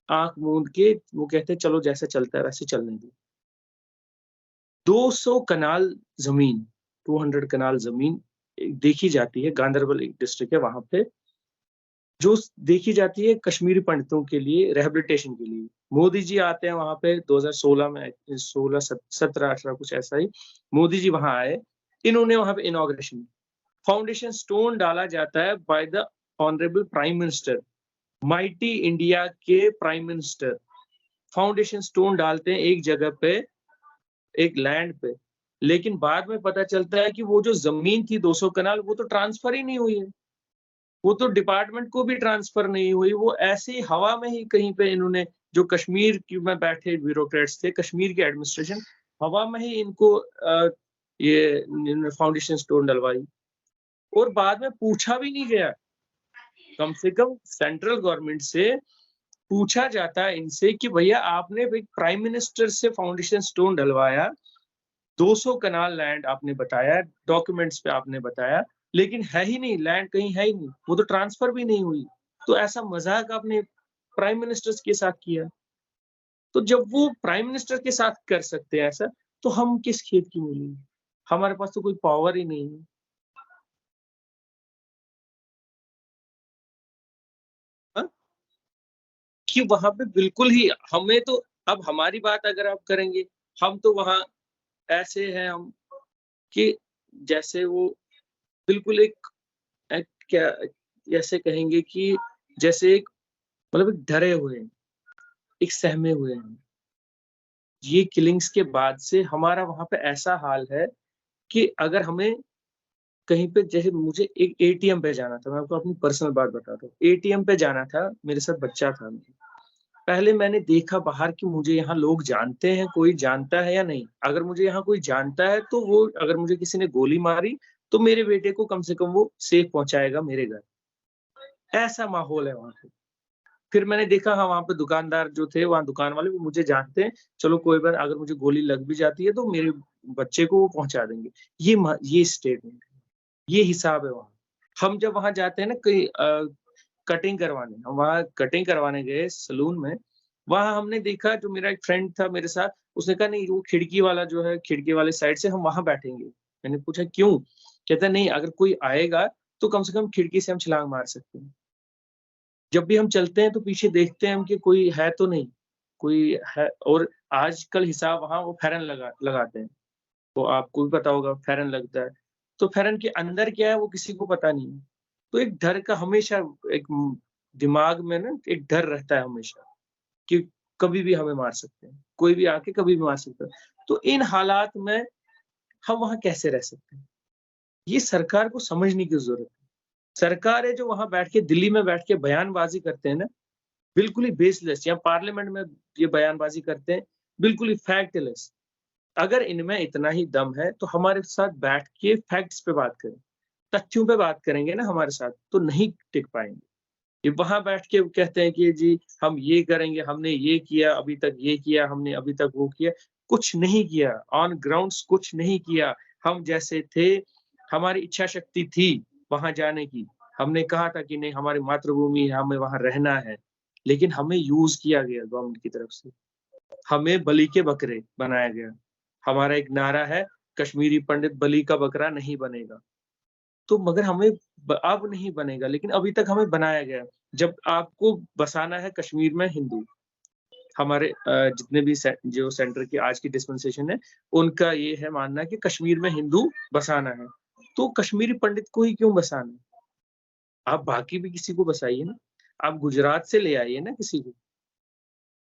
आँख मूंद के वो कहते हैं चलो जैसा चलता है वैसे चलने दो। 200 कनाल ज़मीन, 200 कनाल ज़मीन देखी जाती है, गांदरबल एक डिस्ट्रिक्ट है वहाँ पे, जो देखी जाती है कश्मीरी पंडितों के लिए रिहैबिलिटेशन के लिए। मोदी जी आते हैं वहाँ पे 2016 में 16 सत 17-18 कुछ ऐसा ही, मोदी जी वहाँ आए, इन्होंने वहाँ पे इनॉग्रेशन फाउंडेशन स्टोन डाला जाता है by the honourable prime minister, mighty India के प्राइम मिनिस्टर, फाउंडेशन स्टोन डालते हैं एक जगह पे, एक लैंड पे। लेकिन बाद में पता चलता है कि वो जो ज़मीन थी 200 कनाल वो तो ट्रांसफ़र ही नहीं हुई है। वो तो डिपार्टमेंट को भी ट्रांसफ़र नहीं हुई, वो ऐसे ही हवा में ही कहीं पे इन्होंने जो कश्मीर की में बैठे ब्यूरोक्रेट्स थे, कश्मीर की एडमिनिस्ट्रेशन, हवा में ही इनको ये इन्होंने फाउंडेशन स्टोन डलवाई और बाद में पूछा भी नहीं गया। कम से कम सेंट्रल गवर्नमेंट से पूछा जाता है इनसे कि भैया आपने एक प्राइम मिनिस्टर से फाउंडेशन स्टोन डलवाया, 200 कनाल लैंड आपने बताया, डॉक्यूमेंट्स पे आपने बताया, लेकिन है ही नहीं, लैंड कहीं है ही नहीं, वो तो ट्रांसफर भी नहीं हुई। तो ऐसा मजाक आपने प्राइम मिनिस्टर्स के साथ किया। तो जब वो प्राइम मिनिस्टर के साथ कर सकते हैं ऐसा, तो हम किस खेत की मूली हैं? हमारे पास तो कोई पावर ही नहीं है। हाँ? कि वहाँ पे बिल्कुल ही हमें तो, अब हमारी बात अगर आप करेंगे, हम तो वहाँ ऐसे हैं हम कि जैसे वो बिल्कुल एक क्या ऐसे कहेंगे कि जैसे एक मतलब एक डरे हुए हैं, एक सहमे हुए हैं। ये किलिंग्स के बाद से हमारा वहाँ पे ऐसा हाल है कि अगर हमें कहीं पे, जैसे मुझे एक एटीएम पे जाना था, मैं आपको अपनी पर्सनल बात बताता हूँ। एटीएम पे जाना था, मेरे साथ बच्चा था। पहले मैंने देखा बाहर कि मुझे यहाँ लोग जानते हैं, कोई जानता है या नहीं। अगर मुझे यहाँ कोई जानता है तो वो, अगर मुझे किसी ने गोली मारी, तो मेरे बेटे को कम से कम वो सेफ पहुँचाएगा मेरे घर। ऐसा माहौल है वहाँ पे। फिर मैंने देखा, हाँ, वहाँ पे दुकानदार जो थे, वहाँ दुकान वाले वो मुझे जानते हैं, चलो कोई बात, अगर मुझे गोली लग भी जाती है तो मेरे बच्चे को वो पहुँचा देंगे। ये स्टेटमेंट है, ये हिसाब है वहाँ। हम जब वहाँ जाते हैं ना कहीं कटिंग करवाने, हम वहाँ कटिंग करवाने गए सैलून में, वहाँ हमने देखा, जो मेरा एक फ्रेंड था मेरे साथ, उसने कहा नहीं, वो खिड़की वाला जो है, खिड़की वाले साइड से हम वहाँ बैठेंगे। मैंने पूछा क्यों? कहता नहीं, अगर कोई आएगा तो कम से कम खिड़की से हम छलांग मार सकते हैं। जब भी हम चलते हैं तो पीछे देखते हैं हम कि कोई है तो नहीं, कोई है। और आजकल हिसाब वहाँ वो फेरन लगाते हैं, तो आपको भी पता होगा फेरन लगता है। तो फेरन के अंदर क्या है वो किसी को पता नहीं है। तो एक डर का हमेशा एक दिमाग में ना एक डर रहता है हमेशा कि कभी भी हमें मार सकते हैं, कोई भी आके कभी भी मार सकता है। तो इन हालात में हम वहाँ कैसे रह सकते हैं? ये सरकार को समझने की ज़रूरत है। सरकार है जो वहाँ बैठ के, दिल्ली में बैठ के बयानबाज़ी करते हैं ना, बिल्कुल ही बेसलेस, या पार्लियामेंट में ये बयानबाज़ी करते हैं, बिल्कुल ही फैक्टलेस। अगर इनमें इतना ही दम है, तो हमारे साथ बैठ के फैक्ट्स पे बात करें, तथ्यों पे बात करेंगे ना हमारे साथ, तो नहीं टिक पाएँगे। ये वहाँ बैठ के कहते हैं कि जी हम ये करेंगे, हमने ये किया, अभी तक ये किया, हमने अभी तक वो किया। कुछ नहीं किया, ऑन ग्राउंड्स कुछ नहीं किया। हम जैसे थे, हमारी इच्छा शक्ति थी वहाँ जाने की। हमने कहा था कि नहीं, हमारी मातृभूमि है, हमें वहाँ रहना है। लेकिन हमें यूज़ किया गया गवर्नमेंट की तरफ से। हमें बलि के बकरे बनाया गया। हमारा एक नारा है, कश्मीरी पंडित बलि का बकरा नहीं बनेगा। तो मगर हमें अब नहीं बनेगा, लेकिन अभी तक हमें बनाया गया। जब आपको बसाना है कश्मीर में हिंदू, हमारे जितने भी जो सेंटर की आज की डिस्पेंसेशन है, उनका ये है मानना कि कश्मीर में हिंदू बसाना है। तो कश्मीरी पंडित को ही क्यों बसाना है? आप बाकी भी किसी को बसाइए ना। आप गुजरात से ले आइए ना किसी को।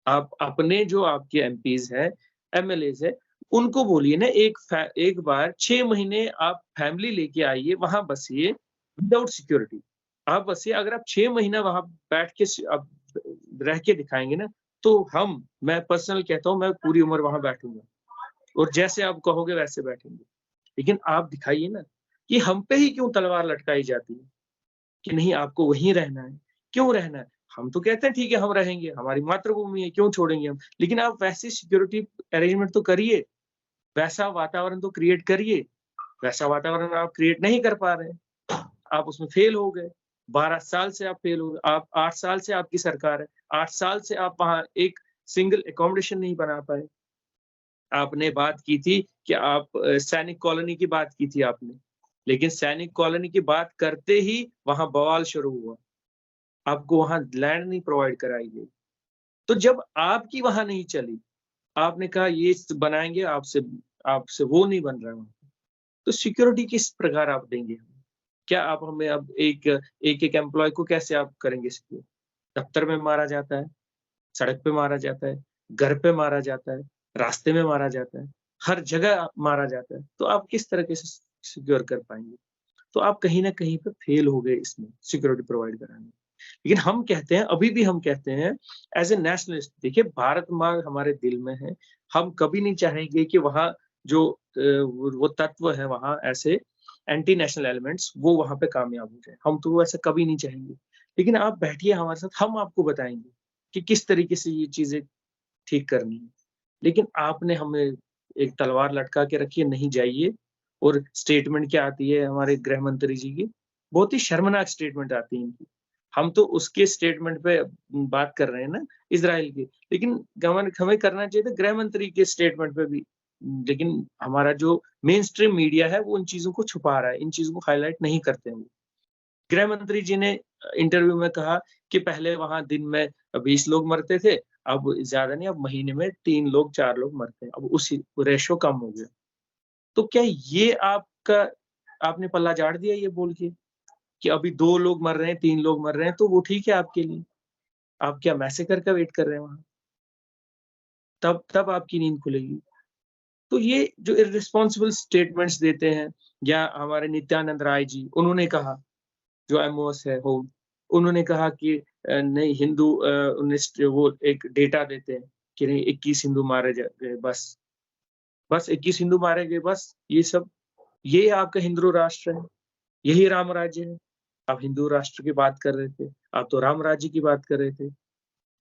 आप अपने जो आपके एमपीज़ हैं, एमएलएज़ हैं, उनको बोलिए ना, एक बार 6 महीने आप फैमिली लेके आइए, वहाँ बसिए विदाउट सिक्योरिटी। आप बसिए, अगर आप 6 महीना वहाँ बैठ के आप रह के दिखाएँगे ना, तो मैं पर्सनल कहता हूँ, मैं पूरी उम्र वहाँ बैठूँगा और जैसे आप कहोगे वैसे बैठेंगे। लेकिन आप दिखाइए ना, कि हम पे ही क्यों तलवार लटकाई जाती है? कि नहीं, आपको वहीं रहना है। क्यों रहना है? हम तो कहते हैं ठीक है हम रहेंगे, हमारी मातृभूमि है, क्यों छोड़ेंगे हम? लेकिन आप वैसी सिक्योरिटी अरेंजमेंट तो करिए, वैसा वातावरण तो क्रिएट करिए। वैसा वातावरण आप क्रिएट नहीं कर पा रहे हैं। आप उसमें फेल हो गए। 12 साल से आप फेल हो गए। आप 8 साल से आपकी सरकार है। 8 साल से आप वहाँ एक सिंगल अकोमोडेशन नहीं बना पाए। आपने बात की थी कि आप सैनिक कॉलोनी की बात की थी आपने। लेकिन सैनिक कॉलोनी की बात करते ही वहाँ बवाल शुरू हुआ। आपको वहाँ लैंड नहीं प्रोवाइड कराई गई। तो जब आपकी वहाँ नहीं चली, आपने कहा ये बनाएँगे, आपसे आपसे वो नहीं बन रहा है वहाँ। तो सिक्योरिटी किस प्रकार आप देंगे हमें? क्या आप हमें अब एक-एक एम्प्लॉयी को कैसे आप करेंगे सिक्योर? दफ्तर में मारा जाता है, सड़क पे मारा जाता है, घर पे मारा जाता है, रास्ते में मारा जाता है, हर जगह मारा जाता है। तो आप किस तरीके से सिक्योर कर पाएँगे? तो आप कहीं न कहीं पे फेल हो गए इसमें सिक्योरिटी प्रोवाइड कराने में। लेकिन हम कहते हैं, अभी भी हम कहते हैं एज़ ए नेशनलिस्ट, देखिए भारत माँ हमारे दिल में है। हम कभी नहीं चाहेंगे कि वहाँ जो वो तत्व है वहाँ ऐसे एंटी नेशनल एलिमेंट्स वो वहाँ पे कामयाब हो जाएँ। हम तो ऐसा कभी नहीं चाहेंगे। लेकिन आप बैठिए हमारे साथ, हम आपको बताएँगे कि किस तरीके से ये चीज़ें ठीक करनी है। लेकिन आपने हमें एक तलवार लटका के रखिए, नहीं जाइए। और स्टेटमेंट क्या आती है हमारे गृह मंत्री जी की, बहुत ही शर्मनाक स्टेटमेंट आती है इनकी। हम तो उसके स्टेटमेंट पे बात कर रहे हैं ना, इज़राइल के, लेकिन हमें करना चाहिए था गृह मंत्री के स्टेटमेंट पे भी। लेकिन हमारा जो मेन स्ट्रीम मीडिया है वो इन चीज़ों को छुपा रहा है, इन चीज़ों को हाइलाइट नहीं करते हैं। गृह मंत्री जी ने इंटरव्यू में कहा कि पहले वहाँ दिन में 20 लोग मरते थे, अब ज़्यादा नहीं, अब महीने में 3 लोग 4 लोग मरते हैं, अब उसी रेशो कम हो गया। तो क्या ये आपने पल्ला झाड़ दिया ये बोल के कि अभी 2 लोग मर रहे हैं, 3 लोग मर रहे हैं, तो वो ठीक है आपके लिए? आप क्या मैसेकर का वेट कर रहे हैं वहाँ? तब आपकी नींद खुलेगी। तो ये जो इर्रेस्पॉन्सिबल स्टेटमेंट्स देते हैं, या हमारे नित्यानंद राय जी, उन्होंने कहा, जो एमओएस है हो, उन्होंने कहा कि नहीं हिंदू 19 वो एक डेटा देते हैं कि नहीं 21 हिंदू मारे गए बस 21 हिंदू मारे गए बस, ये आपका हिंदू राष्ट्र है, यही राम राज्य है। आप हिंदू राष्ट्र की बात कर रहे थे, आप तो राम राज्य की बात कर रहे थे।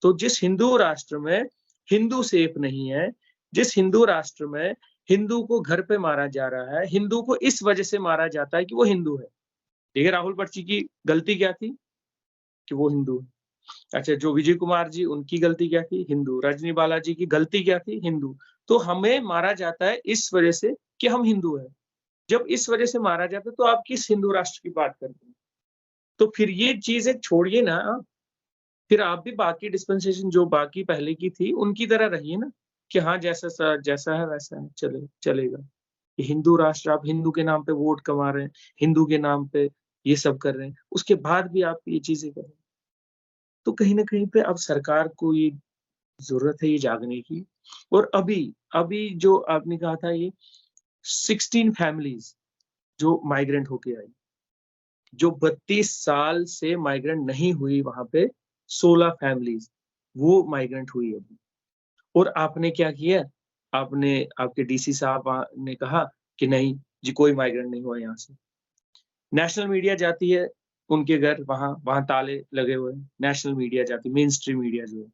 तो जिस हिंदू राष्ट्र में हिंदू सेफ नहीं है, जिस हिंदू राष्ट्र में हिंदू को घर पे मारा जा रहा है, हिंदू को इस वजह से मारा जाता है कि वो हिंदू है। देखिए राहुल बच्ची की गलती क्या थी? कि वो हिंदू है। अच्छा, जो विजय कुमार जी उनकी गलती क्या थी? हिंदू। रजनी बालाजी की गलती क्या थी? हिंदू। तो हमें मारा जाता है इस वजह से कि हम हिंदू हैं। जब इस वजह से मारा जाता है तो आप किस हिंदू राष्ट्र की बात करते हैं? तो फिर ये चीज़ें छोड़िए ना आप, फिर आप भी बाकी डिस्पेंसेशन जो बाकी पहले की थी उनकी तरह रहिए ना, कि हाँ जैसा है वैसा है, चलेगा। ये हिंदू राष्ट्र, आप हिंदू के नाम पे वोट कमा रहे हैं, हिंदू के नाम पे ये सब कर रहे हैं, उसके बाद भी आप ये चीज़ें कर रहे हैं। तो कहीं न कहीं पे अब सरकार को ये ज़रूरत है ये जागने की। और अभी जो आपने कहा था ये 16 फैमिलीज़ जो माइग्रेंट होके आई, जो 32 साल से माइग्रेंट नहीं हुई वहाँ पे 16 फैमिलीज़, वो माइग्रेंट हुई अभी। और आपने क्या किया? आपके डीसी साहब ने कहा कि नहीं जी, कोई माइग्रेंट नहीं हुआ यहाँ से। नेशनल मीडिया जाती है उनके घर, वहाँ ताले लगे हुए हैं। नेशनल मीडिया जाती है, मेन स्ट्रीम मीडिया जो है,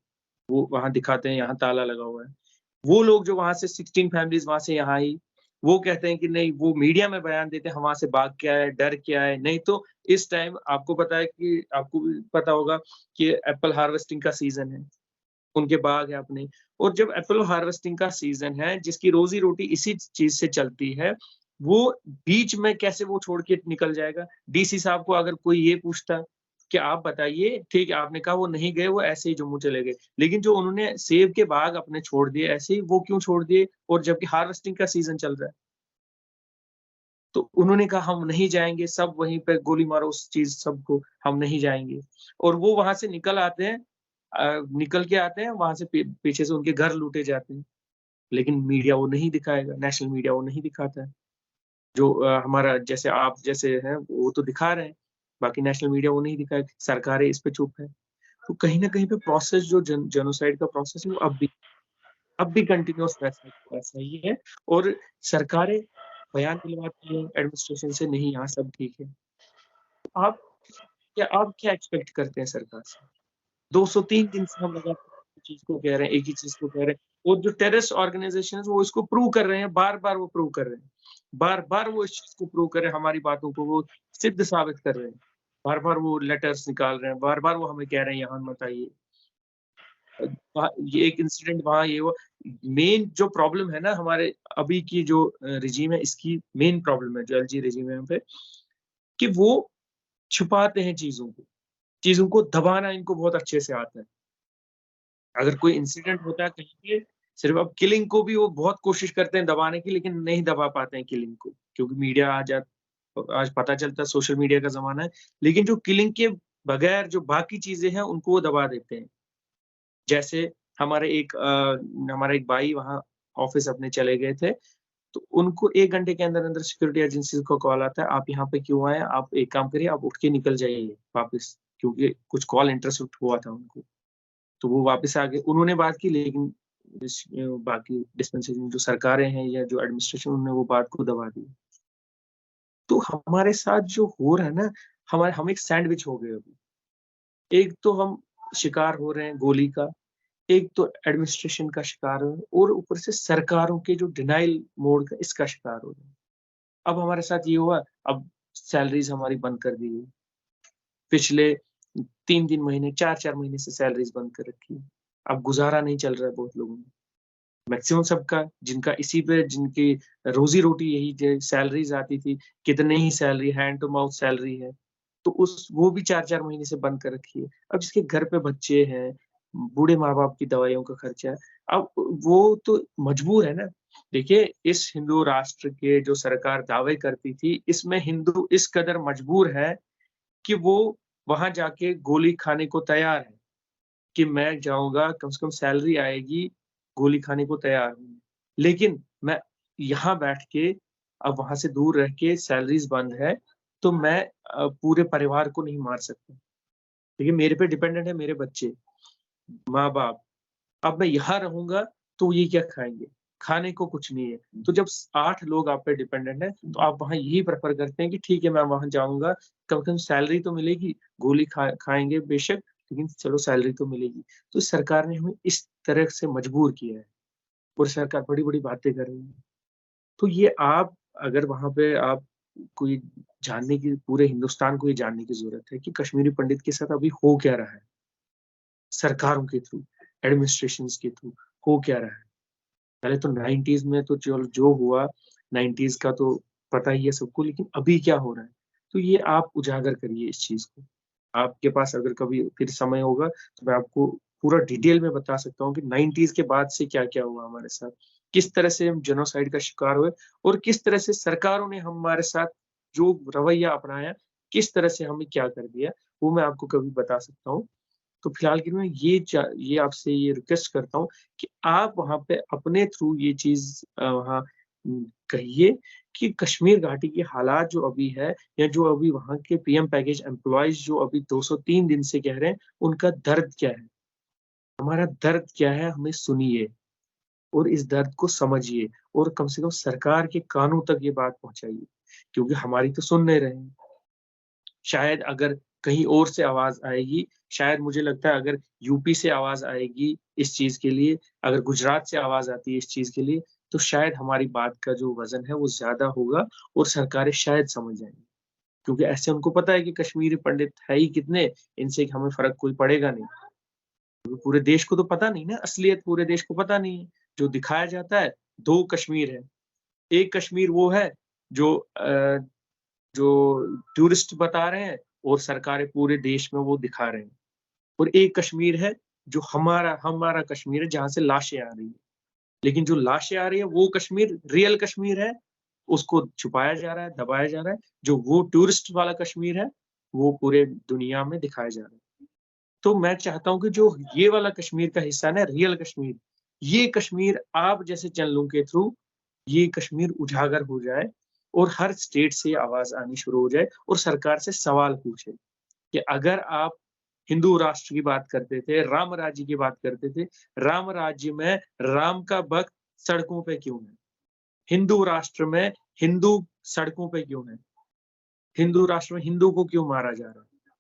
वो वहाँ दिखाते हैं यहाँ ताला लगा हुआ है। वो लोग जो वहाँ से 16 फैमिलीज़ वहाँ से यहाँ आई, वो कहते हैं कि नहीं, वो मीडिया में बयान देते हैं हम वहाँ से भाग के आए, डर के आए। नहीं तो इस टाइम आपको पता है कि आपको भी पता होगा कि एप्पल हार्वेस्टिंग का सीज़न है, उनके बाग है अपने। और जब एप्पल हार्वेस्टिंग का सीज़न है, जिसकी रोज़ी-रोटी इसी चीज़ से चलती है, वो बीच में कैसे वो छोड़ के निकल जाएगा? डीसी साहब को अगर कोई ये पूछता कि आप बताइए, ठीक है, आपने कहा वो नहीं गए, वो ऐसे ही जम्मू चले गए। लेकिन जो उन्होंने सेब के बाग अपने छोड़ दिए ऐसे ही, वो क्यों छोड़ दिए? और जबकि हार्वेस्टिंग का सीज़न चल रहा है। तो उन्होंने कहा हम नहीं जाएँगे, सब वहीं पे गोली मारो उस चीज़ सबको, हम नहीं जाएँगे। और वो वहाँ से निकल के आते हैं, वहाँ से पीछे से उनके घर लूटे जाते हैं। लेकिन मीडिया वो नहीं दिखाएगा, नेशनल मीडिया वो नहीं दिखाता है। जो हमारा जैसे आप जैसे हैं वो तो दिखा रहे हैं, बाकी नेशनल मीडिया वो नहीं दिखाएगा, सरकारें इस पे चुप है। तो कहीं न कहीं पे प्रोसेस जो जेनोसाइड का प्रोसेस है वो अब भी कंटीन्यूअस वैसा वैसा ही है। और सरकारें बयान दिलवाती हैं एडमिनिस्ट्रेशन से, नहीं यहाँ सब ठीक है। आप आप क्या एक्सपेक्ट करते हैं सरकार से? 203 दिन से हम लगातार एक चीज़ को कह रहे हैं, एक ही चीज़ को कह रहे हैं। और जो टेररिस्ट ऑर्गनाइज़ेशंस वो इसको प्रूव कर रहे हैं, बार-बार वो प्रूव कर रहे हैं। बार-बार वो इस चीज़ को प्रूव कर रहे हैं, हमारी बातों को वो सिद्ध साबित कर रहे हैं। बार-बार वो लेटर्स निकाल रहे हैं, बार-बार वो हमें कह रहे हैं यहाँ मत आइए। वहाँ ये एक इंसिडेंट वहाँ ये हुआ। मेन जो प्रॉब्लम है ना हमारे अभी की जो रेजिम है, इसकी मेन प्रॉब्लम है जो एलजी रेजिम है यहाँ पे, कि वो छुपाते हैं चीज़ों को दबाना इनको बहुत अच्छे से आता है। अगर कोई इंसिडेंट होता है कहीं पे, सिर्फ़ अब किलिंग को भी वो बहुत कोशिश करते हैं दबाने की, लेकिन नहीं दबा पाते हैं किलिंग को, क्योंकि मीडिया आज पता चलता है सोशल मीडिया का ज़माना है। लेकिन जो किलिंग के बगैर जो बाकी चीज़ें हैं, उनको वो दबा देते हैं। जैसे हमारा एक भाई वहाँ ऑफ़िस अपने चले गए थे, तो उनको 1 घंटे के अंदर-अंदर सिक्योरिटी एजेंसीज़ का कॉल आता है, "आप यहाँ पे क्यों आए? आप एक काम करिए, आप उठ के निकल जाइए वापस।" क्योंकि कुछ कॉल इंटरसेप्ट हुआ था उनको। तो वो वापस आ गए। उन्होंने बात की, लेकिन बाकी डिस्पेंसेशन जो सरकारें हैं या जो एडमिनिस्ट्रेशन, उन्होंने वो बात को दबा दी। तो हमारे साथ जो हो रहा है ना, हम एक सैंडविच हो गए अभी। एक तो हम शिकार हो रहे हैं गोली का, एक तो एडमिनिस्ट्रेशन का शिकार हो और ऊपर से सरकारों के जो डिनाइल मोड का इसका शिकार हो रहे हैं। अब हमारे साथ ये हुआ, अब सैलरीज हमारी बंद कर दी गई। पिछले 3-3 महीने, 4-4 महीने से सैलरीज बंद कर रखी है। अब गुज़ारा नहीं चल रहा है बहुत लोगों में। मैक्सिमम सबका जिनका इसी पे जिनकी रोज़ी-रोटी यही सैलरीज आती थी, कितने ही salary hand to mouth salary है, तो उस वो भी 4-4 महीने से बंद कर रखी है। अब जिसके घर पे बच्चे हैं, बूढ़े माँ-बाप की दवाइयों का खर्चा है, अब वो तो मजबूर है ना। देखिए, इस हिंदू राष्ट्र के जो सरकार दावे करती थी, इसमें हिंदू इस कदर मजबूर है कि वो वहाँ जाके गोली खाने को तैयार है, कि मैं जाऊँगा, कम से कम सैलरी आएगी, गोली खाने को तैयार हूँ। लेकिन मैं यहाँ बैठ के अब वहाँ से दूर रह के सैलरीज़ बंद है, तो मैं पूरे परिवार को नहीं मार सकता। देखिए, मेरे पे डिपेंडेंट है मेरे बच्चे, माँ-बाप। अब मैं यहाँ रहूँगा, तो ये क्या खाएँगे? खाने को कुछ नहीं है। तो जब 8 लोग आप पे डिपेंडेंट हैं, तो आप वहाँ यही प्रेफ़र करते हैं कि ठीक है, मैं वहाँ जाऊँगा, कम से कम सैलरी तो मिलेगी, गोली खाएँगे बेशक, लेकिन चलो सैलरी तो मिलेगी। तो सरकार ने हमें इस तरह से मजबूर किया है और सरकार बड़ी-बड़ी बातें कर रही है। तो ये आप अगर वहाँ पे आप कोई जानने की पूरे हिंदुस्तान को ये जानने की ज़रूरत है कि कश्मीरी पंडित के साथ अभी हो क्या रहा है? सरकारों के थ्रू, एडमिनिस्ट्रेशंस के थ्रू हो क्या रहा है? पहले तो 90s में तो जो जो हुआ 90s का तो पता ही है सबको, लेकिन अभी क्या हो रहा है? तो ये आप उजागर करिए इस चीज़ को। आपके पास अगर कभी फिर समय होगा तो मैं आपको पूरा डिटेल में बता सकता हूँ कि 90s के बाद से क्या-क्या हुआ हमारे साथ। किस तरह से हम जेनोसाइड का शिकार हुए और किस तरह से सरकारों ने हमारे साथ जो रवैया अपनाया, किस तरह से हमें क्या कर दिया, वो मैं आपको कभी बता सकता हूँ। तो फिलहाल के लिए मैं ये आपसे ये रिक्वेस्ट करता हूँ कि आप वहाँ पे अपने थ्रू ये चीज़ वहाँ कहिए कि कश्मीर घाटी के हालात जो अभी है या जो अभी वहाँ के पीएम पैकेज एम्प्लॉइज़ जो अभी 203 दिन से कह रहे हैं, उनका दर्द क्या है? हमारा दर्द क्या है? हमें सुनिए और इस दर्द को समझिए और कम से कम सरकार के कानों तक ये बात पहुँचाइए, क्योंकि हमारी तो सुन नहीं रहे हैं। शायद अगर कहीं और से आवाज़ आएगी, शायद मुझे लगता है अगर यूपी से आवाज़ आएगी इस चीज़ के लिए, अगर गुजरात से आवाज़ आती है इस चीज़ के लिए, तो शायद हमारी बात का जो वज़न है वो ज़्यादा होगा और सरकारें शायद समझ जाएँगी। क्योंकि ऐसे उनको पता है कि कश्मीरी पंडित है ही कितने, इनसे हमें फ़र्क कोई पड़ेगा नहीं। क्योंकि पूरे देश को तो पता नहीं ना, असलियत पूरे देश को पता नहीं है। जो दिखाया जाता है, 2 कश्मीर है। एक कश्मीर वो है जो जो टूरिस्ट बता रहे हैं और सरकारें पूरे देश में वो दिखा रहे हैं। और एक कश्मीर है जो हमारा हमारा कश्मीर है जहाँ से लाशें आ रही हैं। लेकिन जो लाशें आ रही हैं वो कश्मीर रियल कश्मीर है, उसको छुपाया जा रहा है, दबाया जा रहा है। जो वो टूरिस्ट वाला कश्मीर है, वो पूरे दुनिया में दिखाया जा रहा है। तो मैं चाहता हूँ कि जो ये वाला कश्मीर का हिस्सा है ना रियल कश्मीर, ये कश्मीर आप जैसे चैनलों के थ्रू ये कश्मीर उजागर हो जाए और हर स्टेट से आवाज़ आनी शुरू हो जाए और सरकार से सवाल पूछे कि अगर आप हिंदू राष्ट्र की बात करते थे, राम राज्य की बात करते थे, राम राज्य में राम का भक्त सड़कों पे क्यों है? हिंदू राष्ट्र में हिंदू सड़कों पे क्यों है? हिंदू राष्ट्र में हिंदू को क्यों मारा जा रहा है?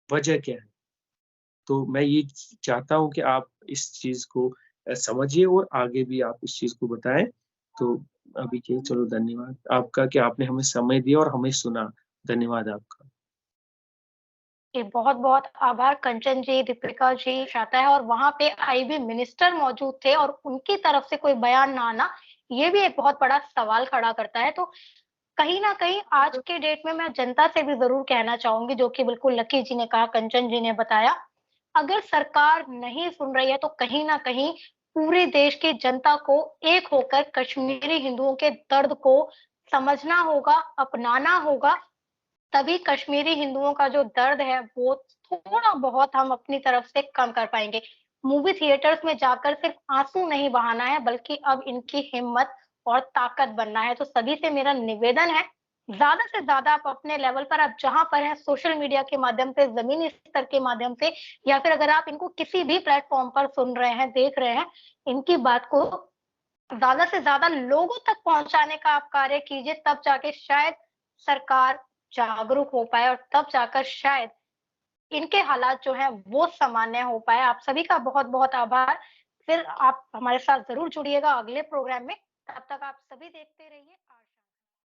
वजह क्या है? तो मैं ये चाहता हूँ कि आप इस चीज़ को समझिए और आगे भी आप इस चीज़ को बताएँ। तो अभी के लिए चलो धन्यवाद आपका कि आपने हमें समय दिया और हमें सुना। धन्यवाद आपका। जी, बहुत-बहुत आभार कंचन जी, दीपिका जी चाहता है और वहाँ पे आईबी मिनिस्टर मौजूद थे और उनकी तरफ से कोई बयान ना आना, ये भी एक बहुत बड़ा सवाल खड़ा करता है। तो कहीं न कहीं आज के डेट में मैं जनता से भी ज़रूर कहना चाहूँगी, जो कि बिल्कुल लकी जी ने कहा, कंचन जी ने बताया, अगर सरकार नहीं सुन रही है तो कहीं न कहीं पूरे देश की जनता को एक होकर कश्मीरी हिंदुओं के दर्द को समझना होगा, अपनाना होगा, तभी कश्मीरी हिंदुओं का जो दर्द है वो थोड़ा-बहुत हम अपनी तरफ से कम कर पाएँगे। मूवी थिएटर्स में जाकर सिर्फ आँसू नहीं बहाना है बल्कि अब इनकी हिम्मत और ताकत बनना है। तो सभी से मेरा निवेदन है, ज़्यादा से ज़्यादा आप अपने लेवल पर आप जहाँ पर हैं सोशल मीडिया के माध्यम से, ज़मीनी स्तर के माध्यम से या फिर अगर आप इनको किसी भी प्लेटफ़ॉर्म पर सुन रहे हैं, देख रहे हैं, इनकी बात को ज़्यादा से ज़्यादा लोगों तक पहुँचाने का आप कार्य कीजिए, तब जाके शायद सरकार जागरूक हो पाए और तब जाकर शायद इनके हालात जो हैं वो सामान्य हो पाए। आप सभी का बहुत-बहुत आभार। फिर आप हमारे साथ ज़रूर जुड़िएगा अगले प्रोग्राम में। तब तक आप सभी देखते रहिए